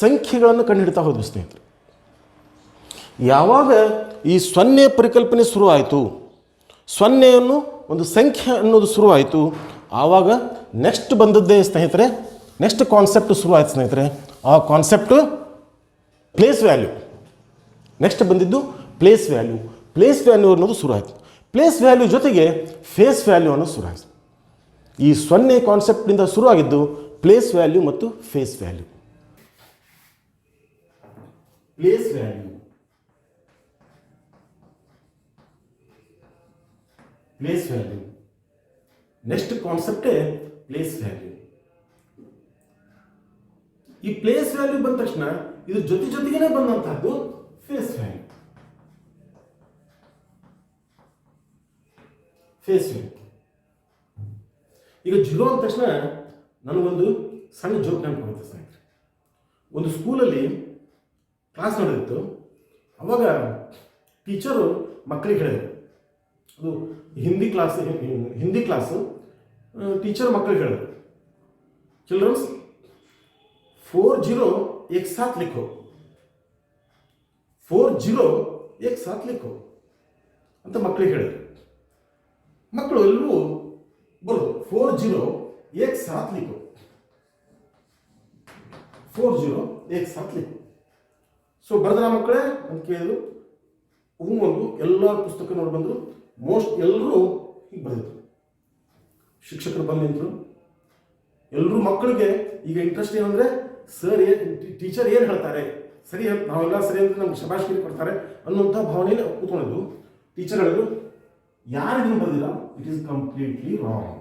ಸಂಖ್ಯೆಗಳನ್ನು ಕಂಡುಹಿಡ್ತಾ ಹೋದ್ವಿ ಸ್ನೇಹಿತರೆ. ಯಾವಾಗ ಈ 0 ಪರಿಕಲ್ಪನೆ ಶುರುವಾಯಿತು, 0ಯನ್ನು ಒಂದು ಸಂಖ್ಯೆ ಅನ್ನೋದು ಶುರುವಾಯಿತು, ಆವಾಗ ನೆಕ್ಸ್ಟ್ ಬಂದದ್ದೇ ಸ್ನೇಹಿತರೆ, ನೆಕ್ಸ್ಟ್ ಕಾನ್ಸೆಪ್ಟ್ ಶುರುವಾಯಿತು ಸ್ನೇಹಿತರೆ. ಆ ಕಾನ್ಸೆಪ್ಟು ಪ್ಲೇಸ್ ವ್ಯಾಲ್ಯೂ. ನೆಕ್ಸ್ಟ್ ಬಂದಿದ್ದು ಪ್ಲೇಸ್ ವ್ಯಾಲ್ಯೂ. ಪ್ಲೇಸ್ ವ್ಯಾಲ್ಯೂ ಅನ್ನೋದು ಶುರುವಾಯಿತು. ಪ್ಲೇಸ್ ವ್ಯಾಲ್ಯೂ ಜೊತೆಗೆ ಫೇಸ್ ವ್ಯಾಲ್ಯೂ ಅನ್ನೋದು ಶುರುವಾಯಿತು. ಈ 0 ಕಾನ್ಸೆಪ್ಟ್ನಿಂದ ಶುರುವಾಗಿದ್ದು ಪ್ಲೇಸ್ ವ್ಯಾಲ್ಯೂ ಮತ್ತು face value. Place value, place value, next ಕಾನ್ಸೆಪ್ಟೇ ಪ್ಲೇಸ್ ವ್ಯಾಲ್ಯೂ. ಈ ಪ್ಲೇಸ್ ವ್ಯಾಲ್ಯೂ ಬಂದ ತಕ್ಷಣ ಇದು ಜೊತೆಗೇನೆ ಬಂದಂತಹದ್ದು ಫೇಸ್ ವ್ಯಾಲ್ಯೂ. Face value. ಈಗ 0 ಅಂದ ತಕ್ಷಣ ನನಗೊಂದು ಸಣ್ಣ ಜೋಕ್ ನೆನಪಾಗುತ್ತೆ ಸ್ನೇಹಿತರೆ. ಒಂದು ಸ್ಕೂಲಲ್ಲಿ ಕ್ಲಾಸ್ ನಡೆದಿತ್ತು. ಅವಾಗ ಟೀಚರು ಮಕ್ಕಳಿಗೆ ಹೇಳಿದರು, ಅದು ಹಿಂದಿ ಕ್ಲಾಸು ಟೀಚರ್ ಮಕ್ಕಳಿಗೆ ಹೇಳಿದರು, ಚಿಲ್ಡ್ರನ್ಸ್ 40 एक साथ लिखो, 40 एक साथ लिखो ಅಂತ ಮಕ್ಕಳಿಗೆ ಹೇಳಿದರು. ಮಕ್ಕಳು ಎಲ್ಲರೂ ಬರೋದು 40 एक साथ लिखो, 40 एक साथ लिखो. ಸೊ ಬರೆದ್ರ ಮಕ್ಕಳೇ ಅಂತ ಕೇಳಿದ್ರು. ಒಂದು ಎಲ್ಲ ಪುಸ್ತಕ ನೋಡಿ ಬಂದರು. ಮೋಸ್ಟ್ ಎಲ್ಲರೂ ಹೀಗೆ ಬರೆದಿದ್ರು. ಶಿಕ್ಷಕರು ಬಂದು ನಿಂತರು. ಎಲ್ಲರೂ ಮಕ್ಕಳಿಗೆ ಈಗ ಇಂಟ್ರೆಸ್ಟ್ ಏನಂದರೆ ಸರ್ ಟೀಚರ್ ಏನು ಹೇಳ್ತಾರೆ, ಸರಿ ನಾವೆಲ್ಲ ಸರಿ ಅಂತ ನಮ್ಗೆ ಶಬಾಷ್ಗಿರಿ ಕೊಡ್ತಾರೆ ಅನ್ನುವಂಥ ಭಾವನೆಯಲ್ಲಿ ಕೂತ್ಕೊಂಡಿದ್ದು. ಟೀಚರ್ ಹೇಳಿದ್ರು, ಯಾರು ಇದನ್ನು ಬರೆದಿಲ್ಲ, ಇಟ್ ಈಸ್ ಕಂಪ್ಲೀಟ್ಲಿ ರಾಂಗ್.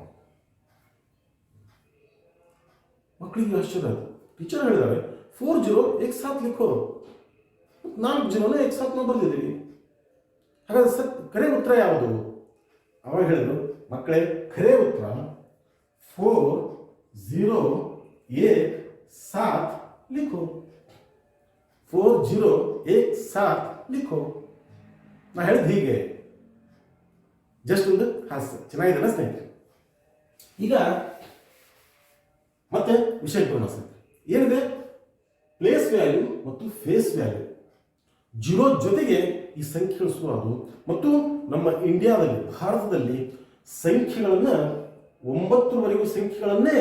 ಮಕ್ಕಳಿಗೆ ಆಶ್ಚರ್ಯ ಆಯಿತು. ಟೀಚರ್ ಹೇಳಿದ್ದಾರೆ 40 एक साथ लिखो, 4 0 एक साथ ನಾವು ಬರೆದಿದ್ದೀವಿ. ಹಾಗಾದ್ರೆ ಕರೆ ಉತ್ತರ ಯಾವುದು? ಅವಾಗ ಹೇಳಿದ್ರು, ಮಕ್ಕಳೇ ಖರೆ ಉತ್ತರ 40 एक साथ लिखो, 40 एक साथ लिखो. ನಾ ಹೇಳಿದ್ದು ಹೀಗೆ, ಜಸ್ಟ್ ಒಂದು ಹಾಸ್ಯ. ಚೆನ್ನಾಗಿದೆಲ್ಲ ಸ್ನೇಹಿತರೆ? ಈಗ ಮತ್ತೆ ವಿಷಯಕ್ಕೆ ಬರೋಣ ಸ್ನೇಹಿತರೆ. ಏನಿದೆ? ಪ್ಲೇಸ್ ವ್ಯಾಲ್ಯೂ ಮತ್ತು ಫೇಸ್ ವ್ಯಾಲ್ಯೂ. 0 ಜೊತೆಗೆ ಈ ಸಂಖ್ಯೆಗಳು ಶುರುವಾದವು. ಮತ್ತು ನಮ್ಮ ಇಂಡಿಯಾದಲ್ಲಿ, ಭಾರತದಲ್ಲಿ ಸಂಖ್ಯೆಗಳನ್ನು 9ವರೆಗೂ ಸಂಖ್ಯೆಗಳನ್ನೇ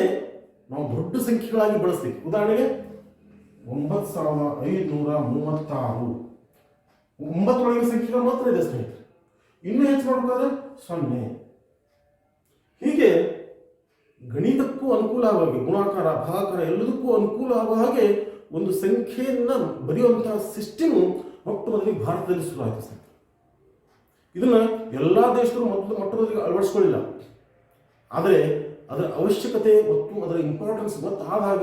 ನಾವು ದೊಡ್ಡ ಸಂಖ್ಯೆಗಳಾಗಿ ಬಳಸ್ತೀವಿ. ಉದಾಹರಣೆಗೆ 9536, 9 ಸಂಖ್ಯೆಗಳು ಮಾತ್ರ ಇದೆ ಸ್ನೇಹಿತರೆ. ಇನ್ನೂ ಹೆಚ್ಚು ಮಾಡಬೇಕಾದ್ರೆ 0. ಹೀಗೆ ಗಣಿತಕ್ಕೂ ಅನುಕೂಲ ಆಗುವ ಹಾಗೆ, ಗುಣಾಕಾರ ಭಾಗಾಕಾರ ಎಲ್ಲದಕ್ಕೂ ಅನುಕೂಲ ಆಗುವ ಹಾಗೆ ಒಂದು ಸಂಖ್ಯೆಯನ್ನು ಬರೆಯುವಂತಹ ಸಿಸ್ಟಮ್ ಮೊಟ್ಟಮೊದಲಿಗೆ ಭಾರತದಲ್ಲಿ ಶುರುವಾಯಿತು ಸ್ನೇಹಿತರೆ. ಇದನ್ನು ಎಲ್ಲ ದೇಶಗಳು ಮೊಟ್ಟಮೊದಲಿಗೆ ಅಳವಡಿಸ್ಕೊಳ್ಳಿಲ್ಲ. ಆದರೆ ಅದರ ಅವಶ್ಯಕತೆ ಮತ್ತು ಅದರ ಇಂಪಾರ್ಟೆನ್ಸ್ ಆದಾಗ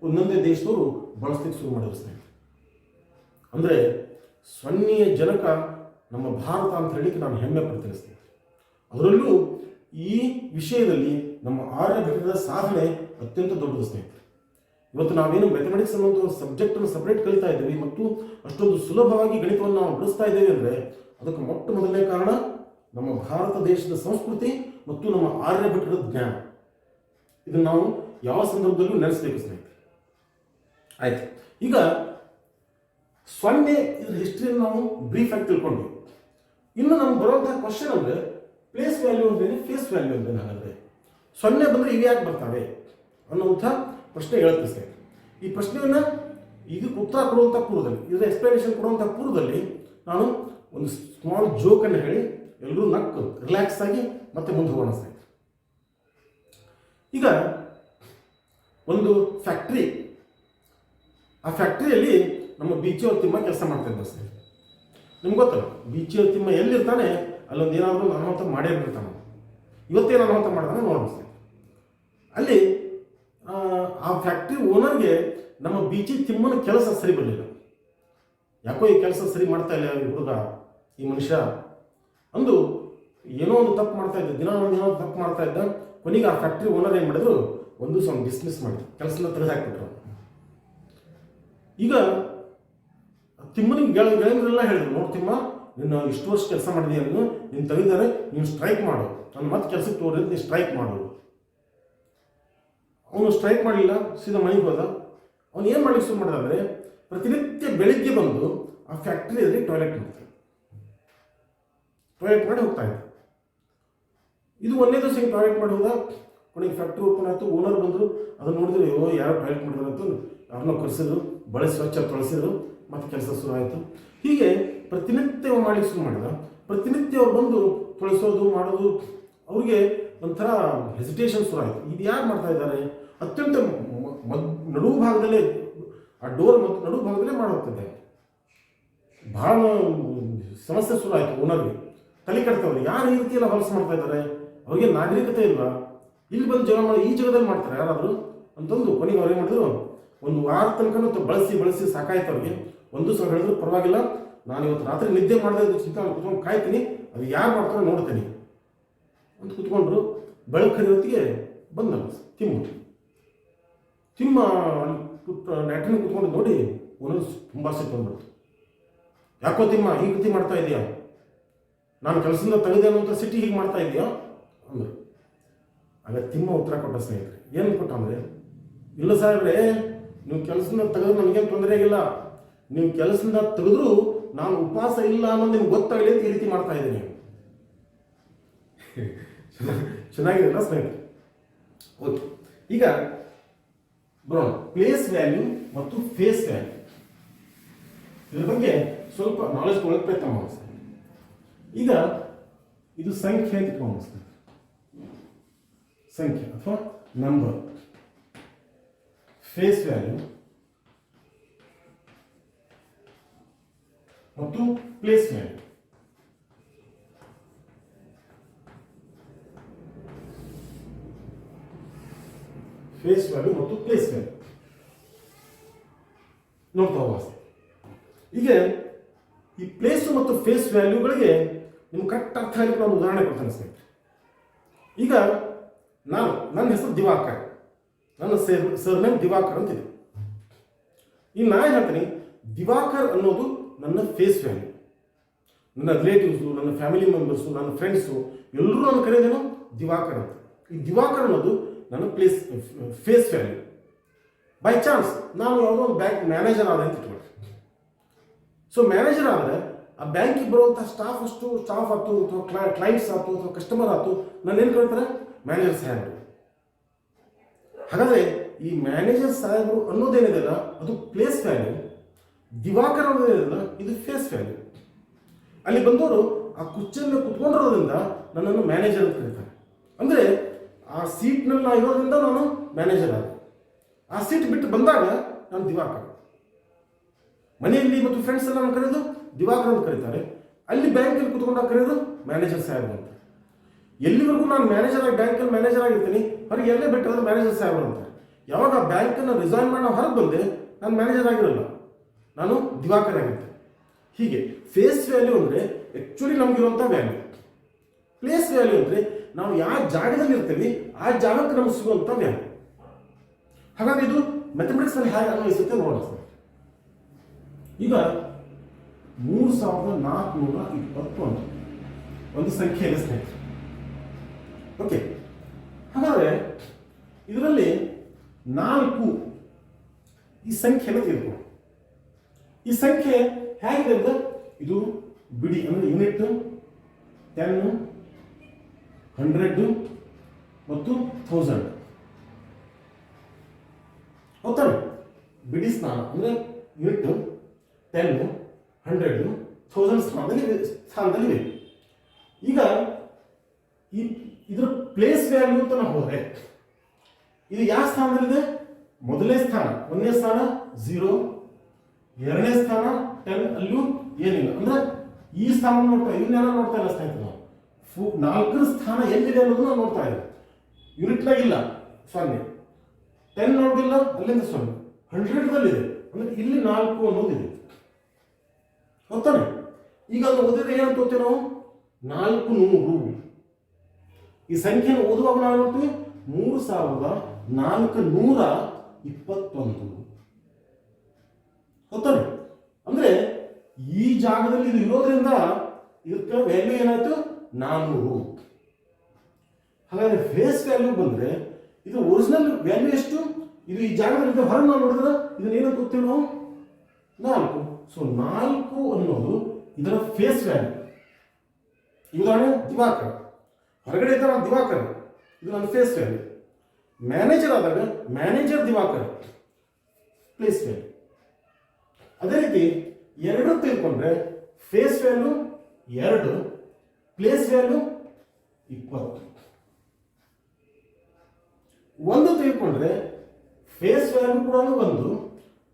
ಒಂದೊಂದೇ ದೇಶದವರು ಬಳಸಲಿಕ್ಕೆ ಶುರು ಮಾಡಿದ್ರು ಸ್ನೇಹಿತರೆ. ಅಂದರೆ 0ಯ ಜನಕ ನಮ್ಮ ಭಾರತ ಅಂತ ಹೇಳಿಕ್ಕೆ ನಾನು ಹೆಮ್ಮೆ ಪಡ್ತೇನೆ ಸ್ನೇಹಿತರೆ. ಅದರಲ್ಲೂ ಈ ವಿಷಯದಲ್ಲಿ ನಮ್ಮ ಆರ್ಯಭಟದ ಸಾಧನೆ ಅತ್ಯಂತ ದೊಡ್ಡದು ಸ್ನೇಹಿತರೆ. ಇವತ್ತು ನಾವೇನು ಮ್ಯಾಥಮೆಟಿಕ್ಸ್ ಅನ್ನೋ ಒಂದು ಸಬ್ಜೆಕ್ಟನ್ನು ಸಪ್ರೇಟ್ ಕಲಿತಾ ಇದ್ದೀವಿ ಮತ್ತು ಅಷ್ಟೊಂದು ಸುಲಭವಾಗಿ ಗಣಿತವನ್ನು ನಾವು ಬಿಡಿಸ್ತಾ ಇದ್ದೇವೆ ಅಂದರೆ ಅದಕ್ಕೆ ಮೊದಲನೇ ಕಾರಣ ನಮ್ಮ ಭಾರತ ದೇಶದ ಸಂಸ್ಕೃತಿ ಮತ್ತು ನಮ್ಮ ಆರ್ಯಭಟದ ಜ್ಞಾನ. ಇದನ್ನು ನಾವು ಯಾವ ಸಂದರ್ಭದಲ್ಲೂ ನೆನೆಸಬೇಕು ಸ್ನೇಹಿತರೆ. ಆಯ್ತು, ಈಗ 0 ಇದರ ಹಿಸ್ಟ್ರಿಯನ್ನು ನಾವು ಬ್ರೀಫ್ ಆಗಿ ತಿಳ್ಕೊಂಡ್ವಿ. ಇನ್ನು ನಮ್ಗೆ ಬರುವಂತಹ ಕ್ವಶನ್ ಅಂದರೆ ಪ್ಲೇಸ್ ವ್ಯಾಲ್ಯೂ ಅಂದ್ರೇನು, ಫೇಸ್ ವ್ಯಾಲ್ಯೂ ಅಂದ್ರೆ ಹಾಗಾದರೆ 0 ಬಂದರೆ ಇವು ಯಾಕೆ ಬರ್ತವೆ ಅನ್ನುವಂಥ ಪ್ರಶ್ನೆ ಹೇಳುತ್ತೆ ಸ್ನೇಹಿತರೆ. ಈ ಪ್ರಶ್ನೆಯನ್ನು ಇದಕ್ಕೆ ಉತ್ತರ ಕೊಡುವಂಥ ಪೂರ್ವದಲ್ಲಿ, ಇದರ ಎಕ್ಸ್ಪ್ಲನೇಷನ್ ಕೊಡುವಂಥ ಪೂರ್ವದಲ್ಲಿ ನಾನು ಒಂದು ಸ್ಮಾಲ್ ಜೋಕನ್ನು ಹೇಳಿ ಎಲ್ಲರೂ ನಕ್ಕು ರಿಲ್ಯಾಕ್ಸ್ ಆಗಿ ಮತ್ತೆ ಮುಂದೆ ಹೋಗೋಣ ಸ್ನೇಹಿತರೆ. ಈಗ ಒಂದು ಫ್ಯಾಕ್ಟ್ರಿ, ಆ ಫ್ಯಾಕ್ಟ್ರಿಯಲ್ಲಿ ನಮ್ಮ ಬೀಚಿಯವ್ರ ತಿಮ್ಮ ಕೆಲಸ ಮಾಡ್ತಾ ಇದ್ದಾರೆ ಸ್ನೇಹಿತರೆ. ನಿಮ್ಗೆ ಗೊತ್ತಲ್ಲ, ಬೀಚಿಯವ್ರ ತಿಮ್ಮ ಎಲ್ಲಿರ್ತಾನೆ ಅಲ್ಲೊಂದು ಏನಾದರೂ ಅನಾಹುತ ಮಾಡೇ ಇರ್ತಾನೆ. ಇವತ್ತೇನು ಅನಾಹುತ ಮಾಡ್ತಾನೆ ನೋಡೋಣ ಸ್ನೇಹಿತರೆ. ಅಲ್ಲಿ ಆ ಫ್ಯಾಕ್ಟ್ರಿ ಓನರ್ಗೆ ನಮ್ಮ ಬೀಚಿ ತಿಮ್ಮನ ಕೆಲಸ ಸರಿ ಬರಲಿಲ್ಲ. ಯಾಕೋ ಈ ಕೆಲಸ ಸರಿ ಮಾಡ್ತಾ ಇಲ್ಲ ಈ ಹುಡುಗ, ಈ ಮನುಷ್ಯ ಅಂದು ಏನೋ ಒಂದು ತಪ್ಪು ಮಾಡ್ತಾ ಇದ್ದ, ದಿನ ಒಂದು ಏನೋ ತಪ್ಪು ಮಾಡ್ತಾ ಇದ್ದ. ಕೊನೆಗೆ ಆ ಫ್ಯಾಕ್ಟ್ರಿ ಓನರ್ ಏನು ಮಾಡಿದ್ರು, ಒಂದು ಸ್ವಲ್ಪ ಡಿಸ್ಮಿಸ್ ಮಾಡಿದ್ರು, ಕೆಲಸನ ತೆಗೆದು ಹಾಕ್ಬಿಟ್ರು. ಈಗ ತಿಮ್ಮನಿಗೆ ಗೆಳೆಯರೆಲ್ಲ ಹೇಳಿದ್ರು, ನೋಡಿ ತಿಮ್ಮ, ನೀನು ಇಷ್ಟು ವರ್ಷ ಕೆಲಸ ಮಾಡಿದೀಯ, ನೀನು ತೆಗೆದಿದ್ದಾರೆ, ನೀನು ಸ್ಟ್ರೈಕ್ ಮಾಡು, ನಾನು ಮತ್ತೆ ಕೆಲಸಕ್ಕೆ ತೋರಿದ್ರೆ ನೀನು ಸ್ಟ್ರೈಕ್ ಮಾಡು. ಅವನು ಸ್ಟ್ರೈಕ್ ಮಾಡಲಿಲ್ಲ, ಸೀದಾ ಮನೆಗೆ ಹೋದ. ಅವನು ಏನು ಮಾಡಲಿಕ್ಕೆ ಶುರು ಮಾಡಿದ ಅಂದರೆ, ಪ್ರತಿನಿತ್ಯ ಬೆಳಿಗ್ಗೆ ಬಂದು ಆ ಫ್ಯಾಕ್ಟ್ರಿಯಲ್ಲಿ ಟಾಯ್ಲೆಟ್ ಮಾಡಿ ಹೋಗ್ತಾ ಇದ್ದ. ಇದು ಒಂದೇ ದಿವಸ ಹಿಂಗೆ ಟಾಯ್ಲೆಟ್ ಮಾಡಿ ಹೋದ. ಕೊನೆಗೆ ಫ್ಯಾಕ್ಟ್ರಿ ಓಪನ್ ಆಯಿತು, ಓನರ್ ಬಂದರು, ಅದನ್ನು ನೋಡಿದ್ರು, ಯಾರೋ ಟಾಯ್ಲೆಟ್ ಮಾಡಿದ್ರಂತೂ ಯಾರನ್ನೋ ಕರೆಸಿದ್ರು, ಬಳಸಿ ಸ್ವಚ್ಛ ತೊಳಸಿದ್ರು, ಮತ್ತು ಕೆಲಸ ಶುರು ಆಯಿತು. ಹೀಗೆ ಪ್ರತಿನಿತ್ಯ ಮಾಡಲಿಕ್ಕೆ ಶುರು ಮಾಡಿದ. ಪ್ರತಿನಿತ್ಯ ಅವ್ರು ಬಂದು ತೊಳಸೋದು ಮಾಡೋದು ಅವ್ರಿಗೆ ಒಂಥರ ಹೆಸಿಟೇಷನ್ ಶುರು ಆಯಿತು. ಇದು ಯಾರು ಮಾಡ್ತಾ ಇದ್ದಾರೆ? ಅತ್ಯಂತ ನಡುವು ಭಾಗದಲ್ಲೇ, ಆ ಡೋರ್ ಮತ್ತು ನಡುವು ಭಾಗದಲ್ಲೇ ಮಾಡೋಗ್ತದೆ. ಭಾಳ ಸಮಸ್ಯೆ ಶುರು ಆಯಿತು ಓನರ್ಗೆ. ತಲೆ ಕೆಡ್ತವ್ರು, ಯಾರು ಈ ರೀತಿ ಎಲ್ಲ ಹೊಲಸು ಮಾಡ್ತಾ ಇದ್ದಾರೆ, ಅವ್ರಿಗೆ ನಾಗರಿಕತೆ ಇಲ್ವಾ, ಇಲ್ಲಿ ಬಂದು ಜಗ ಮಾಡಿ ಈ ಜಗದಲ್ಲಿ ಮಾಡ್ತಾರೆ ಯಾರಾದರೂ ಅಂತಂದು ಕೊನೆಗೆ ಅವ್ರು ಏನು ಮಾಡಿದ್ರು, ಒಂದು ವಾರ ತನಕ ಬಳಸಿ ಸಾಕಾಯ್ತು ಅವ್ರಿಗೆ. ಒಂದು ಸಲ ಹೇಳಿದ್ರು, ಪರವಾಗಿಲ್ಲ, ನಾನು ಇವತ್ತು ರಾತ್ರಿ ನಿದ್ದೆ ಮಾಡಿದ ಚಿಂತೆ ಕುತ್ಕೊಂಡು ಕಾಯ್ತೀನಿ, ಅದು ಯಾರು ಮಾಡ್ತಾರೋ ನೋಡ್ತೀನಿ ಅಂತ ಕೂತ್ಕೊಂಡ್ರು. ಬೆಳಕು ಹರಿಯೋತ್ತಿಗೆ ಬಂದಲ್ಲ ತಿಮ್ಮ ಲ್ಯಾಟ್ರಿನ್ ಕೂತ್ಕೊಂಡು ನೋಡಿ ಒಂದೊಂದು ತುಂಬ ಸಿಟ್ಟು ಬಂದ್ಬಿಡ್ತು. ಯಾಕೋ ತಿಮ್ಮ ಈ ರೀತಿ ಮಾಡ್ತಾ ಇದೆಯಾ, ನಾನು ಕೆಲಸದಿಂದ ತೆಗೆದೆ ಅನ್ನೋಂಥ ಸಿಟಿ ಹೀಗೆ ಮಾಡ್ತಾ ಇದೆಯಾ ಅಂದರು. ಆಗ ತಿಮ್ಮ ಉತ್ತರ ಕೊಟ್ಟ ಸ್ನೇಹಿತರೆ. ಏನು ಕೊಟ್ಟ ಅಂದರೆ, ಇಲ್ಲ ಸಾಹೇಬ್ರೆ, ನೀವು ಕೆಲಸದಿಂದ ತೆಗೆದ್ರೆ ನನಗೇನು ತೊಂದರೆ ಆಗಿಲ್ಲ, ನೀವು ಕೆಲಸದಿಂದ ತೆಗೆದ್ರೂ ನಾನು ಉಪವಾಸ ಇಲ್ಲ ಅನ್ನೋದು ನಿಮ್ಗೆ ಗೊತ್ತಾಗಲಿ ಅಂತ ಈ ರೀತಿ ಮಾಡ್ತಾ ಇದ್ದೀನಿ. ಚೆನ್ನಾಗಿದೆ ಸ್ನೇಹಿತರೆ. ಓಕೆ, ಈಗ ಬರೋಣ ಪ್ಲೇಸ್ ವ್ಯಾಲ್ಯೂ ಮತ್ತು ಫೇಸ್ ವ್ಯಾಲ್ಯೂ. ಇದ್ರ ಬಗ್ಗೆ ಸ್ವಲ್ಪ ನಾಲೆಜ್ ಕೊಡೋಕೆ ಪ್ರಯತ್ನ ಮಾಡಿಸ್ತೇನೆ. ಈಗ ಇದು ಸಂಖ್ಯೆ ಅಂತ ಇಟ್ಕೊಂಡಿಸ್ತೇನೆ, ಸಂಖ್ಯೆ ಅಥವಾ ನಂಬರ್. ಫೇಸ್ ವ್ಯಾಲ್ಯೂ ಮತ್ತು ಪ್ಲೇಸ್ ವ್ಯಾಲ್ಯೂ. ಫೇಸ್ ವ್ಯಾಲ್ಯೂ ಮತ್ತು ಪ್ಲೇಸ್ ವ್ಯಾಲ್ಯೂ ನೋಡ್ತಾ ಹೋಗೋಣ. ಈಗ ಈ ಪ್ಲೇಸ್ ಮತ್ತು ಫೇಸ್ ವ್ಯಾಲ್ಯೂಗಳಿಗೆ ನಿಮ್ಗೆ ಕರೆಕ್ಟ್ ಅರ್ಥ ಆಗಲಿಕ್ಕೆ ನಾನು ಉದಾಹರಣೆ ಕೊಡ್ತೇನೆ ಸ್ನೇಹಿತರೆ. ಈಗ ನನ್ನ ಹೆಸರು ದಿವಾಕರ್, ನನ್ನ ಸರ್ನೇಮ್ ದಿವಾಕರ್ ಅಂತಿದೆ. ಈಗ ನಾನು ಹೇಳ್ತೀನಿ, ದಿವಾಕರ್ ಅನ್ನೋದು ನನ್ನ ಫೇಸ್ ವ್ಯಾಲ್ಯೂ. ನನ್ನ ರಿಲೇಟಿವ್ಸು, ನನ್ನ ಫ್ಯಾಮಿಲಿ ಮೆಂಬರ್ಸು, ನನ್ನ ಫ್ರೆಂಡ್ಸು ಎಲ್ಲರೂ ನನ್ನ ಕರೆಯೋದೇನು ದಿವಾಕರ್ ಅಂತ. ಈ ದಿವಾಕರ್ ಅನ್ನೋದು ನನ್ನ ಫೇಸ್ ವ್ಯಾಲ್ಯೂ. ಬೈ ಚಾನ್ಸ್ ನಾನು ಯಾವುದೋ ಒಂದು ಬ್ಯಾಂಕ್ ಮ್ಯಾನೇಜರ್ ಆದ ಅಂತ ಇಟ್ಕೊಳ್ಳಿ. ಸೊ ಮ್ಯಾನೇಜರ್ ಆದರೆ ಆ ಬ್ಯಾಂಕಿಗೆ ಬರುವಂಥ ಸ್ಟಾಫ್ ಆಯ್ತು ಅಥವಾ ಕ್ಲೈಂಟ್ಸ್ ಆಯ್ತು ಅಥವಾ ಕಸ್ಟಮರ್ ಆಯ್ತು ನಾನೇನು ಕರೀತಾರೆ, ಮ್ಯಾನೇಜರ್ ಸಾಹೇಬರು. ಹಾಗಾದರೆ ಈ ಮ್ಯಾನೇಜರ್ ಸಾಹೇಬರು ಅನ್ನೋದೇನಿದೆಯಲ್ಲ ಅದು ಪ್ಲೇಸ್ ವ್ಯಾಲ್ಯೂ, ದಿವಾಕರ್ ಅನ್ನೋದೇನಿದೆಯಲ್ಲ ಇದು ಫೇಸ್ ವ್ಯಾಲ್ಯೂ. ಅಲ್ಲಿ ಬಂದವರು ಆ ಕುರ್ಚಿಯಲ್ಲಿ ಕುತ್ಕೊಂಡಿರೋದ್ರಿಂದ ನನ್ನನ್ನು ಮ್ಯಾನೇಜರ್ ಅಂತ ಕರೀತಾರೆ. ಅಂದರೆ ಆ ಸೀಟ್ನಲ್ಲಿ ನಾ ಇರೋದ್ರಿಂದ ನಾನು ಮ್ಯಾನೇಜರ್ ಆದ. ಆ ಸೀಟ್ ಬಿಟ್ಟು ಬಂದಾಗ ನಾನು ದಿವಾಕರ್. ಮನೆಯಲ್ಲಿ ಮತ್ತು ಫ್ರೆಂಡ್ಸ್ ಎಲ್ಲ ನಾನು ಕರೆಯೋದು ದಿವಾಕರ್ ಅಂತ ಕರೀತಾರೆ. ಅಲ್ಲಿ ಬ್ಯಾಂಕಲ್ಲಿ ಕುತ್ಕೊಂಡಾಗ ಕರೆಯೋದು ಮ್ಯಾನೇಜರ್ ಸಾಹೇಬರು ಅಂತ. ಎಲ್ಲಿವರೆಗೂ ನಾನು ಮ್ಯಾನೇಜರ್ ಆಗಿ ಬ್ಯಾಂಕಲ್ಲಿ ಮ್ಯಾನೇಜರ್ ಆಗಿರ್ತೀನಿ, ಹೊರಗೆ ಎಲ್ಲೇ ಬಿಟ್ಟರೆ ಮ್ಯಾನೇಜರ್ ಸಾಹೇಬರು ಅಂತ. ಯಾವಾಗ ಆ ಬ್ಯಾಂಕನ್ನು ರಿಸೈನ್ ಮಾಡಿ ನಾವು ಹೊರಗೆ ಬಂದೆ, ನಾನು ಮ್ಯಾನೇಜರ್ ಆಗಿರಲ್ಲ, ನಾನು ದಿವಾಕರ್ ಆಗಿರ್ತೀನಿ. ಹೀಗೆ ಫೇಸ್ ವ್ಯಾಲ್ಯೂ ಅಂದರೆ ಆ್ಯಕ್ಚುಲಿ ನಮಗಿರುವಂಥ ವ್ಯಾಲ್ಯೂ. ಪ್ಲೇಸ್ ವ್ಯಾಲ್ಯೂ ಅಂದರೆ ನಾವು ಯಾವ ಜಾಗದಲ್ಲಿ ಇರ್ತೀವಿ ಆ ಜಾಗಕ್ಕೆ ನಮಗೆ ಸಿಗುವಂಥ ವ್ಯಾಲ್ಯೂ. ಹಾಗಾಗಿ ಇದು ಮ್ಯಾಥಮೆಟಿಕ್ಸ್ನಲ್ಲಿ ಹೇಗೆ ಅನ್ವಯಿಸುತ್ತೆ ನೋಡೋಣ. ಈಗ 3421 ಒಂದು ಸಂಖ್ಯೆ ಇದೆ ಸ್ನೇಹಿತರೆ. ಓಕೆ, ಹಾಗಾದರೆ ಇದರಲ್ಲಿ 4 ಈ ಸಂಖ್ಯೆಯನ್ನು ತೆಗೆದುಕೊಂಡು, ಈ ಸಂಖ್ಯೆ ಹೇಗಿದೆ ಅಂದರೆ ಇದು ಬಿಡಿ ಅಂದರೆ ಯೂನಿಟ್ 10, 100 ಮತ್ತು 1000. ಹೌದಾನೆ? ಬಿಡಿ ಅಂದರೆ ಯೂನಿಟ್ 10, 100, 1000 ಸ್ಥಾನದಲ್ಲಿವೆ. ಈಗ ಇದರ ಪ್ಲೇಸ್ ವ್ಯಾಲ್ಯೂ ಅಂತ ನಾವು ಹೋದರೆ ಇದು ಯಾವ ಸ್ಥಾನದಲ್ಲಿದೆ? ಮೊದಲನೇ ಸ್ಥಾನ, 1ನೇ ಸ್ಥಾನ 0, 2ನೇ ಸ್ಥಾನ 10, ಅಲ್ಲೂ ಏನಿಲ್ಲ. ಅಂದ್ರೆ ಈ ಸ್ಥಾನ ನೋಡ್ತಾ ಇವನ್ನೆಲ್ಲ ನೋಡ್ತಾ ಇಲ್ಲ ಸ್ನೇಹಿತರೆ. ನಾವು 4ರ ಸ್ಥಾನ ಎಲ್ಲಿದೆ ಅನ್ನೋದು ನಾವು ನೋಡ್ತಾ ಇದ್ದೀವಿ. ಯೂನಿಟ್ನಾಗ ಇಲ್ಲ 0, 10 ನೋಡಿಲ್ಲ, ಅಲ್ಲಿಂದ 0, 100ದಲ್ಲಿದೆ ಅಂದ್ರೆ ಇಲ್ಲಿ 4 ಅನ್ನೋದಿದೆ. ಗೊತ್ತಾನೆ? ಈಗ ಅದನ್ನು ಓದಿದ್ರೆ ಏನಂತ ಓದ್ತೀವಿ ನಾವು? 400. ಈ ಸಂಖ್ಯೆಯನ್ನು ಓದುವಾಗ ನಾವು ನೋಡ್ತೀವಿ 3421. ಗೊತ್ತಾನೆ? ಅಂದ್ರೆ ಈ ಜಾಗದಲ್ಲಿ ಇದು ಇರೋದ್ರಿಂದ ಇದಕ್ಕೆ ವ್ಯಾಲ್ಯೂ ಏನಾಯ್ತು? 400. ಹಾಗಾದ್ರೆ ಫೇಸ್ ವ್ಯಾಲ್ಯೂ ಬಂದ್ರೆ ಇದು ಒರಿಜಿನಲ್ ವ್ಯಾಲ್ಯೂ ಎಷ್ಟು? ಇದು ಈ ಜಾಗದಲ್ಲಿ ಹೊರಗೆ ನಾವು ನೋಡಿದ್ರೆ ಇದನ್ನ ಏನಂತ ಗೊತ್ತೀವಿ ನಾವು? 4. ಸೊ 4 ಅನ್ನೋದು ಇದರ ಫೇಸ್ ವ್ಯಾಲ್ಯೂ. ಉದಾಹರಣೆ ದಿವಾಕರ್, ಹೊರಗಡೆ ಇದ್ದ ನಾನು ದಿವಾಕರ್, ಇದು ನನ್ನ ಫೇಸ್ ವ್ಯಾಲ್ಯೂ. ಮ್ಯಾನೇಜರ್ ಆದಾಗ ಮ್ಯಾನೇಜರ್ ದಿವಾಕರ್, ಪ್ಲೇಸ್ ವ್ಯಾಲ್ಯೂ. ಅದೇ ರೀತಿ 2 ತೆಗೆದುಕೊಂಡ್ರೆ ಫೇಸ್ ವ್ಯಾಲ್ಯೂ 2, ಪ್ಲೇಸ್ ವ್ಯಾಲ್ಯೂ 20. 1 ತೆಗೆದುಕೊಂಡ್ರೆ ಫೇಸ್ ವ್ಯಾಲ್ಯೂ ಕೂಡ 1,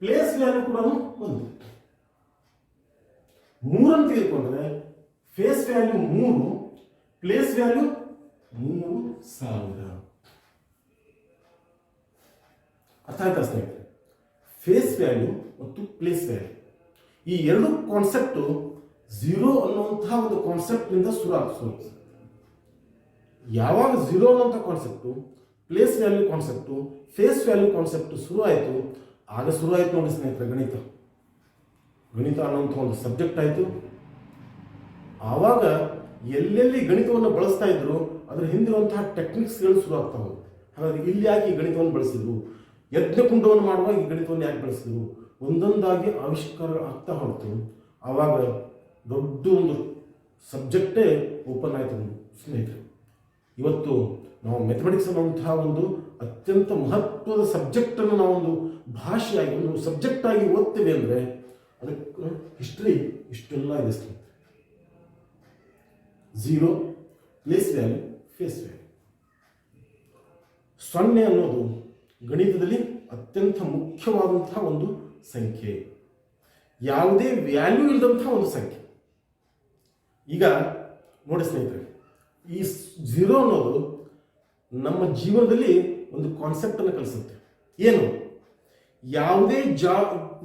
ಪ್ಲೇಸ್ ವ್ಯಾಲ್ಯೂ ಕೂಡ 1. 3 ತೆಗೆದುಕೊಂಡ್ರೆ ಫೇಸ್ ವ್ಯಾಲ್ಯೂ 3, ಪ್ಲೇಸ್ ವ್ಯಾಲ್ಯೂ 3000. ಅರ್ಥ ಆಯ್ತಾ ಸ್ನೇಹಿತರೆ? ಫೇಸ್ ವ್ಯಾಲ್ಯೂ ಮತ್ತು ಪ್ಲೇಸ್ ವ್ಯಾಲ್ಯೂ ಈ ಎರಡು ಕಾನ್ಸೆಪ್ಟು 0 ಅನ್ನುವಂತಹ ಒಂದು ಕಾನ್ಸೆಪ್ಟ್ನಿಂದ ಶುರು. ಯಾವಾಗ ಝೀರೋ ಅನ್ನೋಂಥ concept, place value concept, face value concept ಶುರು ಆಯಿತು, ಆಗ ಶುರು ಆಯಿತು ನೋಡಿ ಸ್ನೇಹಿತರೆ ಗಣಿತ ಅನ್ನೋಂಥ ಒಂದು ಸಬ್ಜೆಕ್ಟ್ ಆಯಿತು. ಆವಾಗ ಎಲ್ಲೆಲ್ಲಿ ಗಣಿತವನ್ನು ಬಳಸ್ತಾ ಇದ್ರು ಅದರ ಹಿಂದಿರುವಂತಹ ಟೆಕ್ನಿಕ್ಸ್ಗಳು ಶುರು ಆಗ್ತಾ ಹೋಗುತ್ತೆ. ಹಾಗಾಗಿ ಇಲ್ಲಿ ಯಾಕೆ ಈ ಗಣಿತವನ್ನು ಬಳಸಿದ್ರು, ಯಜ್ಞಕುಂಡವನ್ನು ಮಾಡುವಾಗ ಈ ಗಣಿತವನ್ನು ಯಾಕೆ ಬಳಸಿದ್ರು, ಒಂದೊಂದಾಗಿ ಆವಿಷ್ಕಾರಗಳು ಆಗ್ತಾ ಹೊರತು ಆವಾಗ ದೊಡ್ಡ ಒಂದು ಸಬ್ಜೆಕ್ಟೇ ಓಪನ್ ಆಯಿತು ಸ್ನೇಹಿತರೆ. ಇವತ್ತು ನಾವು ಮ್ಯಾಥಮೆಟಿಕ್ಸ್ ಅನ್ನುವಂತಹ ಒಂದು ಅತ್ಯಂತ ಮಹತ್ವದ ಸಬ್ಜೆಕ್ಟನ್ನು ನಾವೊಂದು ಭಾಷೆಯಾಗಿ ಒಂದು ಸಬ್ಜೆಕ್ಟಾಗಿ ಓದ್ತೇವೆ ಅಂದರೆ ಅದಕ್ಕೆ ಹಿಸ್ಟ್ರಿ ಇಷ್ಟೆಲ್ಲ ಇದೆ ಸ್ನೇಹಿತರೆ. Zero, place value, face value. 0 ಅನ್ನೋದು ಗಣಿತದಲ್ಲಿ ಅತ್ಯಂತ ಮುಖ್ಯವಾದಂತಹ ಒಂದು ಸಂಖ್ಯೆ, ಯಾವುದೇ ವ್ಯಾಲ್ಯೂ ಇಲ್ಲದಂತಹ ಒಂದು ಸಂಖ್ಯೆ. ಈಗ ನೋಡಿ ಸ್ನೇಹಿತರೆ, ಈ 0 ಅನ್ನೋದು ನಮ್ಮ ಜೀವನದಲ್ಲಿ ಒಂದು ಕಾನ್ಸೆಪ್ಟನ್ನು ಕಲಿಸುತ್ತೆ. ಏನು, ಯಾವುದೇ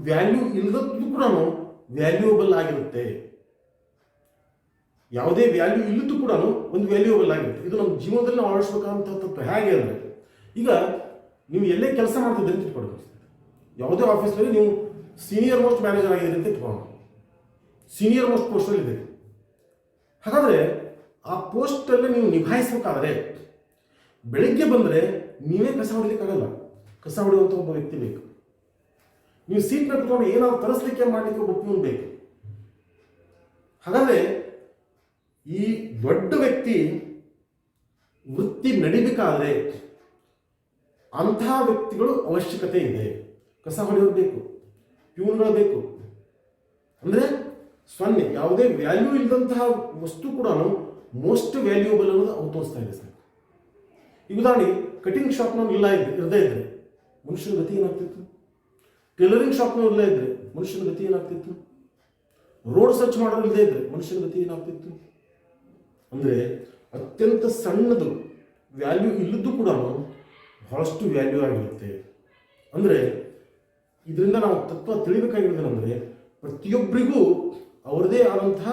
ವ್ಯಾಲ್ಯೂ ಇಲ್ಲದಕ್ಕೂ ಕೂಡ ವ್ಯಾಲ್ಯೂಯಬಲ್ ಆಗಿರುತ್ತೆ. ಯಾವುದೇ ವ್ಯಾಲ್ಯೂ ಇಲ್ಲದೂ ಕೂಡ ಒಂದು ವ್ಯಾಲ್ಯೂಯಬಲ್ ಆಗಿರುತ್ತೆ. ಇದು ನಮ್ಮ ಜೀವನದಲ್ಲಿ ನಾವು ಅಳವಡಿಸಬೇಕಾದಂಥ ತತ್ವ. ಹೇಗೆ ಅಂದರೆ, ಈಗ ನೀವು ಎಲ್ಲೇ ಕೆಲಸ ಮಾಡ್ತಿದ್ದರೆ ಅಂತ ಇಟ್ಕೊಳ್ಬೇಕು. ಯಾವುದೇ ಆಫೀಸ್ನಲ್ಲಿ ನೀವು ಸೀನಿಯರ್ ಮೋಸ್ಟ್ ಮ್ಯಾನೇಜರ್ ಆಗಿದ್ದೀರಿ ಅಂತ ಇಟ್ಕೊಂಡು, ಸೀನಿಯರ್ ಮೋಸ್ಟ್ ಪೋಸ್ಟಲ್ಲಿ ಇದ್ದೀರಿ. ಹಾಗಾದರೆ ಆ ಪೋಸ್ಟಲ್ಲಿ ನೀವು ನಿಭಾಯಿಸಬೇಕಾದ್ರೆ ಬೆಳಗ್ಗೆ ಬಂದರೆ ನೀವೇ ಕಸ ಹೊಡಿಲಿಕ್ಕಾಗಲ್ಲ, ಕಸ ಹೊಡೆಯುವಂಥ ಒಬ್ಬ ವ್ಯಕ್ತಿ ಬೇಕು. ನೀವು ಸೀಟ್ನ ಕುತ್ಕೊಂಡು ಏನಾದ್ರು ತರಿಸ್ಲಿಕ್ಕೆ ಮಾಡಲಿಕ್ಕೆ ಒಬ್ಬ ಪ್ಯೂನ್ ಬೇಕು. ಹಾಗಾದರೆ ಈ ದೊಡ್ಡ ವ್ಯಕ್ತಿ ವೃತ್ತಿ ನಡಿಬೇಕಾದ್ರೆ ಅಂತಹ ವ್ಯಕ್ತಿಗಳು ಅವಶ್ಯಕತೆ ಇದೆ. ಕಸ ಹೊಡೆಯೋರು ಬೇಕು, ಪ್ಯೂನ್ಗಳು ಬೇಕು. ಅಂದರೆ 0, ಯಾವುದೇ ವ್ಯಾಲ್ಯೂ ಇಲ್ಲದಂತಹ ವಸ್ತು ಕೂಡ ಮೋಸ್ಟ್ ವ್ಯಾಲ್ಯೂಯಬಲ್ ಅನ್ನೋದು ಅವ್ರು ತೋರಿಸ್ತಾ ಇದೆ ಸರ್. ಈ ಉದಾಹರಣೆಗೆ ಕಟಿಂಗ್ ಶಾಪ್ನವ್ರು ಇರದೇ ಇದ್ದರೆ ಮನುಷ್ಯನ ಗತಿ ಏನಾಗ್ತಿತ್ತು, ಟೈಲರಿಂಗ್ ಶಾಪ್ನವ್ರು ಇಲ್ಲದೇ ಇದ್ದರೆ ಮನುಷ್ಯನ ಗತಿ ಏನಾಗ್ತಿತ್ತು, ರೋಡ್ ಸರ್ಚ್ ಮಾಡೋರು ಇಲ್ಲದೇ ಇದ್ದರೆ ಮನುಷ್ಯನ ಗತಿ ಏನಾಗ್ತಿತ್ತು. ಅಂದರೆ ಅತ್ಯಂತ ಸಣ್ಣದು ವ್ಯಾಲ್ಯೂ ಇಲ್ಲದ್ದು ಕೂಡ ಬಹಳಷ್ಟು ವ್ಯಾಲ್ಯೂ ಆಗಿರುತ್ತೆ. ಅಂದರೆ ಇದರಿಂದ ನಾವು ತತ್ವ ತಿಳಿಬೇಕಾಗಿರೋದೇನೆಂದರೆ, ಪ್ರತಿಯೊಬ್ಬರಿಗೂ ಅವರದೇ ಆದಂತಹ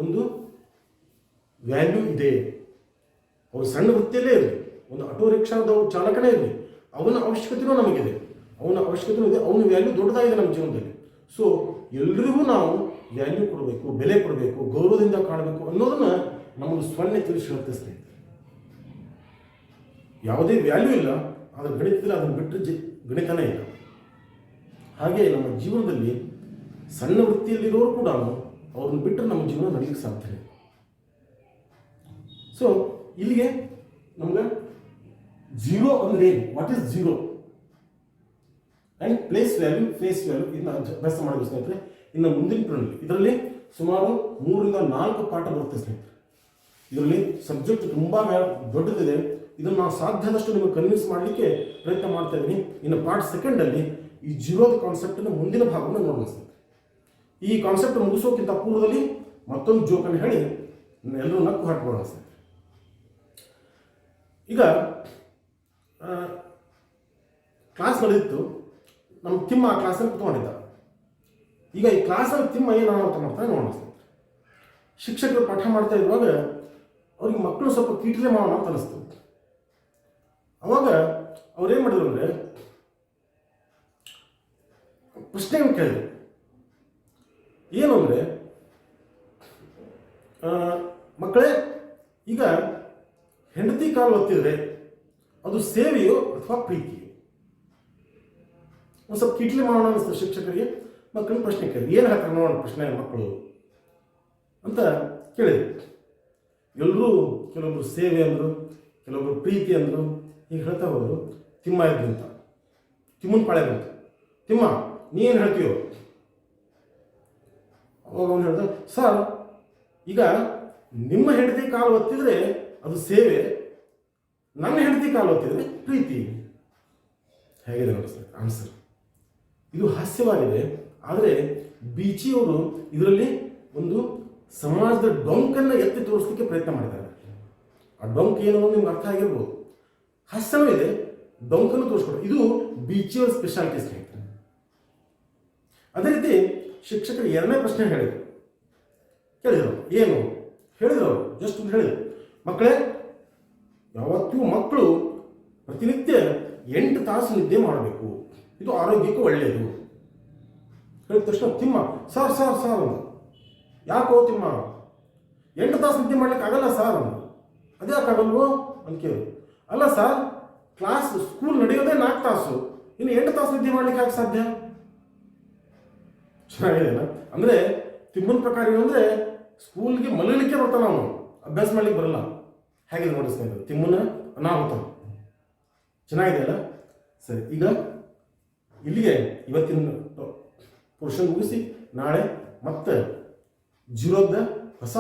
ಒಂದು ವ್ಯಾಲ್ಯೂ ಇದೆ. ಅವರು ಸಣ್ಣ ವೃತ್ತಿಯಲ್ಲೇ ಇರಲಿ, ಒಂದು ಆಟೋ ರಿಕ್ಷಾದ ಚಾಲಕನೇ ಇರಲಿ, ಅವನ ಅವಶ್ಯಕತೆಯೂ ನಮಗಿದೆ, ಅವನ ಅವಶ್ಯಕತೆಯೂ ಇದೆ, ಅವನ ವ್ಯಾಲ್ಯೂ ದೊಡ್ಡದಾಗಿದೆ ನಮ್ಮ ಜೀವನದಲ್ಲಿ. ಸೊ ಎಲ್ರಿಗೂ ನಾವು ವ್ಯಾಲ್ಯೂ ಕೊಡಬೇಕು, ಬೆಲೆ ಕೊಡಬೇಕು, ಗೌರವದಿಂದ ಕಾಣಬೇಕು ಅನ್ನೋದನ್ನು ನಮಗೆ 0 ತಿಳಿಸಿ ಹೇಳುತ್ತೆ ಸ್ನೇಹಿತರೆ. ಯಾವುದೇ ವ್ಯಾಲ್ಯೂ ಇಲ್ಲ, ಆದರೆ ಗಣಿತದಲ್ಲಿ ಅದನ್ನು ಬಿಟ್ಟರೆ ಗಣಿತನೇ ಇಲ್ಲ. ಹಾಗೆ ನಮ್ಮ ಜೀವನದಲ್ಲಿ ಸಣ್ಣ ವೃತ್ತಿಯಲ್ಲಿರೋರು ಕೂಡ ಅವ್ರನ್ನ ಬಿಟ್ಟರೆ ನಮ್ಮ ಜೀವನ ನಡೀಲಿಕ್ಕೆ ಸಾಧ್ಯ ಇಲ್ಲ. ಸೊ ಇಲ್ಲಿಗೆ ನಮ್ಗೆ 0 ಅಂದರೆ ಏನು, what is 0 and place value, face value ಇದನ್ನ ಅಭ್ಯಾಸ ಮಾಡಬೇಕು ಸ್ನೇಹಿತರೆ. ಇನ್ನು ಮುಂದಿನ ಪ್ರಣಾಳಿ ಇದರಲ್ಲಿ ಸುಮಾರು 3 ರಿಂದ 4 ಪಾಠ ಬರುತ್ತೆ ಸ್ನೇಹಿತರೆ. ಇದರಲ್ಲಿ ಸಬ್ಜೆಕ್ಟ್ ತುಂಬ ದೊಡ್ಡದಿದೆ. ಇದನ್ನು ನಾವು ಸಾಧ್ಯದಷ್ಟು ನಿಮಗೆ ಕನ್ವಿನ್ಸ್ ಮಾಡಲಿಕ್ಕೆ ಪ್ರಯತ್ನ ಮಾಡ್ತಾ ಇದ್ದೀನಿ. ಇನ್ನು ಪಾರ್ಟ್ 2 ಈ 0ದ ಕಾನ್ಸೆಪ್ಟನ್ನು ಮುಂದಿನ ಭಾಗವನ್ನು ನೋಡೋಣ ಸ್ನೇಹಿತರೆ. ಈ ಕಾನ್ಸೆಪ್ಟ್ ಮುಗಿಸೋಕ್ಕಿಂತ ಪೂರ್ವದಲ್ಲಿ ಮತ್ತೊಂದು ಜೋಕನ್ನು ಹೇಳಿ ಎಲ್ಲರೂ ನಕ್ಕು ಹಾಕ್ಬೋಣ ಸ್ನೇಹಿತರೆ. ಈಗ ಕ್ಲಾಸ್ ನಡೆದಿತ್ತು, ನಮ್ಮ ತಿಮ್ಮ ಆ ಕ್ಲಾಸಲ್ಲಿ ಕುತ್ಕೊಂಡಿದ್ದ. ಈಗ ಈ ಕ್ಲಾಸಲ್ಲಿ ತಿಮ್ಮ ಏನು ಅನಾಹುತ ಮಾಡ್ತಾರೆ ನೋಡೋಣ ಸ್ನೇಹಿತರೆ. ಶಿಕ್ಷಕರು ಪಾಠ ಮಾಡ್ತಾ ಇರುವಾಗ ಅವ್ರಿಗೆ ಮಕ್ಕಳು ಸ್ವಲ್ಪ ಕೀಟಲೆ ಮಾಡೋಣ ಅಂತ ಅನಿಸ್ತು. ಅವಾಗ ಅವ್ರೇನು ಮಾಡಿದ್ರು ಅಂದರೆ ಪ್ರಶ್ನೆಯನ್ನು ಕೇಳಿದ್ರು. ಏನು ಅಂದರೆ, ಮಕ್ಕಳೇ, ಈಗ ಹೆಂಡತಿ ಕಾಲು ಒತ್ತಿದ್ರೆ ಅದು ಸೇವೆಯೋ ಅಥವಾ ಪ್ರೀತಿಯೋ? ಒಂದು ಸ್ವಲ್ಪ ಕಿಟ್ಲಿ ಮಾಡೋಣ ಅನಿಸ್ತು ಶಿಕ್ಷಕರಿಗೆ. ಮಕ್ಕಳು ಪ್ರಶ್ನೆ ಕೇಳಿ, ಏನು ಹೇಳ್ತಾರೆ ನೋಡೋಣ ಪ್ರಶ್ನೆ ಮಕ್ಕಳು ಅಂತ ಕೇಳಿದ್ರು. ಎಲ್ಲರೂ ಕೆಲವೊಬ್ರು ಸೇವೆ ಅಂದರು, ಕೆಲವೊಬ್ರು ಪ್ರೀತಿ ಅಂದರು. ಈಗ ಹೇಳ್ತಾ ಹೋದರು. ತಿಮ್ಮ ಇದ್ದು ಅಂತ ತಿಮ್ಮನ ಪಾಳೆ ಬಂತು. ತಿಮ್ಮ, ನೀನು ಹೇಳ್ತೀಯೋ? ಅವಾಗ ಅವನು ಹೇಳ್ದ, ಸರ್, ಈಗ ನಿಮ್ಮ ಹೆಂಡತಿ ಕಾಲು ಒತ್ತಿದ್ರೆ ಅದು ಸೇವೆ, ನನ್ನ ಹೆಂಡತಿ ಕಾಲು ಒತ್ತಿದ್ರೆ ಪ್ರೀತಿ. ಹೇಗಿದೆ ನೋಡಿ ಸರ್ ಆನ್ಸರ್. ಇದು ಹಾಸ್ಯವಾಗಿದೆ, ಆದರೆ ಬೀಚಿಯವರು ಇದರಲ್ಲಿ ಒಂದು ಸಮಾಜದ ಡೊಂಕನ್ನು ಎತ್ತಿ ತೋರಿಸಲಿಕ್ಕೆ ಪ್ರಯತ್ನ ಮಾಡಿದ್ದಾರೆ. ಆ ಡೊಂಕ್ ಏನು ಅನ್ನೋದು ನಿಮ್ಗೆ ಅರ್ಥ ಆಗಿರ್ಬೋದು. ಹಾಸ್ಯವೂ ಇದೆ, ಡೊಂಕನ್ನು ತೋರಿಸ್ಕೊಡು. ಇದು ಬೀಚಿಯವರ ಸ್ಪೆಷಾಲಿಟಿ ಸ್ನೇಹಿತರೆ. ಅದೇ ರೀತಿ ಶಿಕ್ಷಕರು 2ನೇ ಪ್ರಶ್ನೆ ಕೇಳಿದರು. ಏನು ಹೇಳಿದ್ರು ಅವರು? ಜಸ್ಟ್ ಹೇಳಿದರು, ಮಕ್ಕಳೇ, ಯಾವತ್ತೂ ಮಕ್ಕಳು ಪ್ರತಿನಿತ್ಯ 8 ತಾಸು ನಿದ್ದೆ ಮಾಡಬೇಕು, ಇದು ಆರೋಗ್ಯಕ್ಕೆ ಒಳ್ಳೆಯದು. ಹೇಳಿದ ತಕ್ಷಣ ತಿಮ್ಮ ಸಾರ್ ಸಾರ್ ಸಾರ್ ಅಂದ. ಯಾಕೋ ತಿಮ್ಮ 8 ತಾಸು ನಿದ್ದೆ ಮಾಡ್ಲಿಕ್ಕೆ ಆಗಲ್ಲ ಸಾರ್ ಅಂದ. ಅದ್ಯಾಕಾಗಲ್ವೋ ಅಂತ ಕೇಳಿ. ಅಲ್ಲ ಸರ್, ಕ್ಲಾಸ್ ಸ್ಕೂಲ್ ನಡೆಯೋದೇ 4 ತಾಸು, ಇನ್ನು 8 ತಾಸು ನಿದ್ದೆ ಮಾಡ್ಲಿಕ್ಕೆ ಯಾಕೆ ಸಾಧ್ಯ? ಚೆನ್ನಾಗಿದೆಯಲ್ಲ. ಅಂದರೆ ತಿಮ್ಮನ ಪ್ರಕಾರ ಏನಂದರೆ ಸ್ಕೂಲ್ಗೆ ಮಲಗಲಿಕ್ಕೆ ಬರ್ತಾನೆ ಅವನು, ಅಭ್ಯಾಸ ಮಾಡ್ಲಿಕ್ಕೆ ಬರಲ್ಲ. ಹೇಗಿದೆ ನೋಡಿ ಸ್ನೇಹಿತರೆ ತಿಮ್ಮನ ಅನಾಹುತ. ಚೆನ್ನಾಗಿದೆಯಲ್ಲ. ಸರಿ, ಈಗ ಇಲ್ಲಿಗೆ ಇವತ್ತಿನ ಪೋರ್ಷನ್ ಮುಗಿಸಿ ನಾಳೆ ಮತ್ತೆ 0ದ ಹೊಸ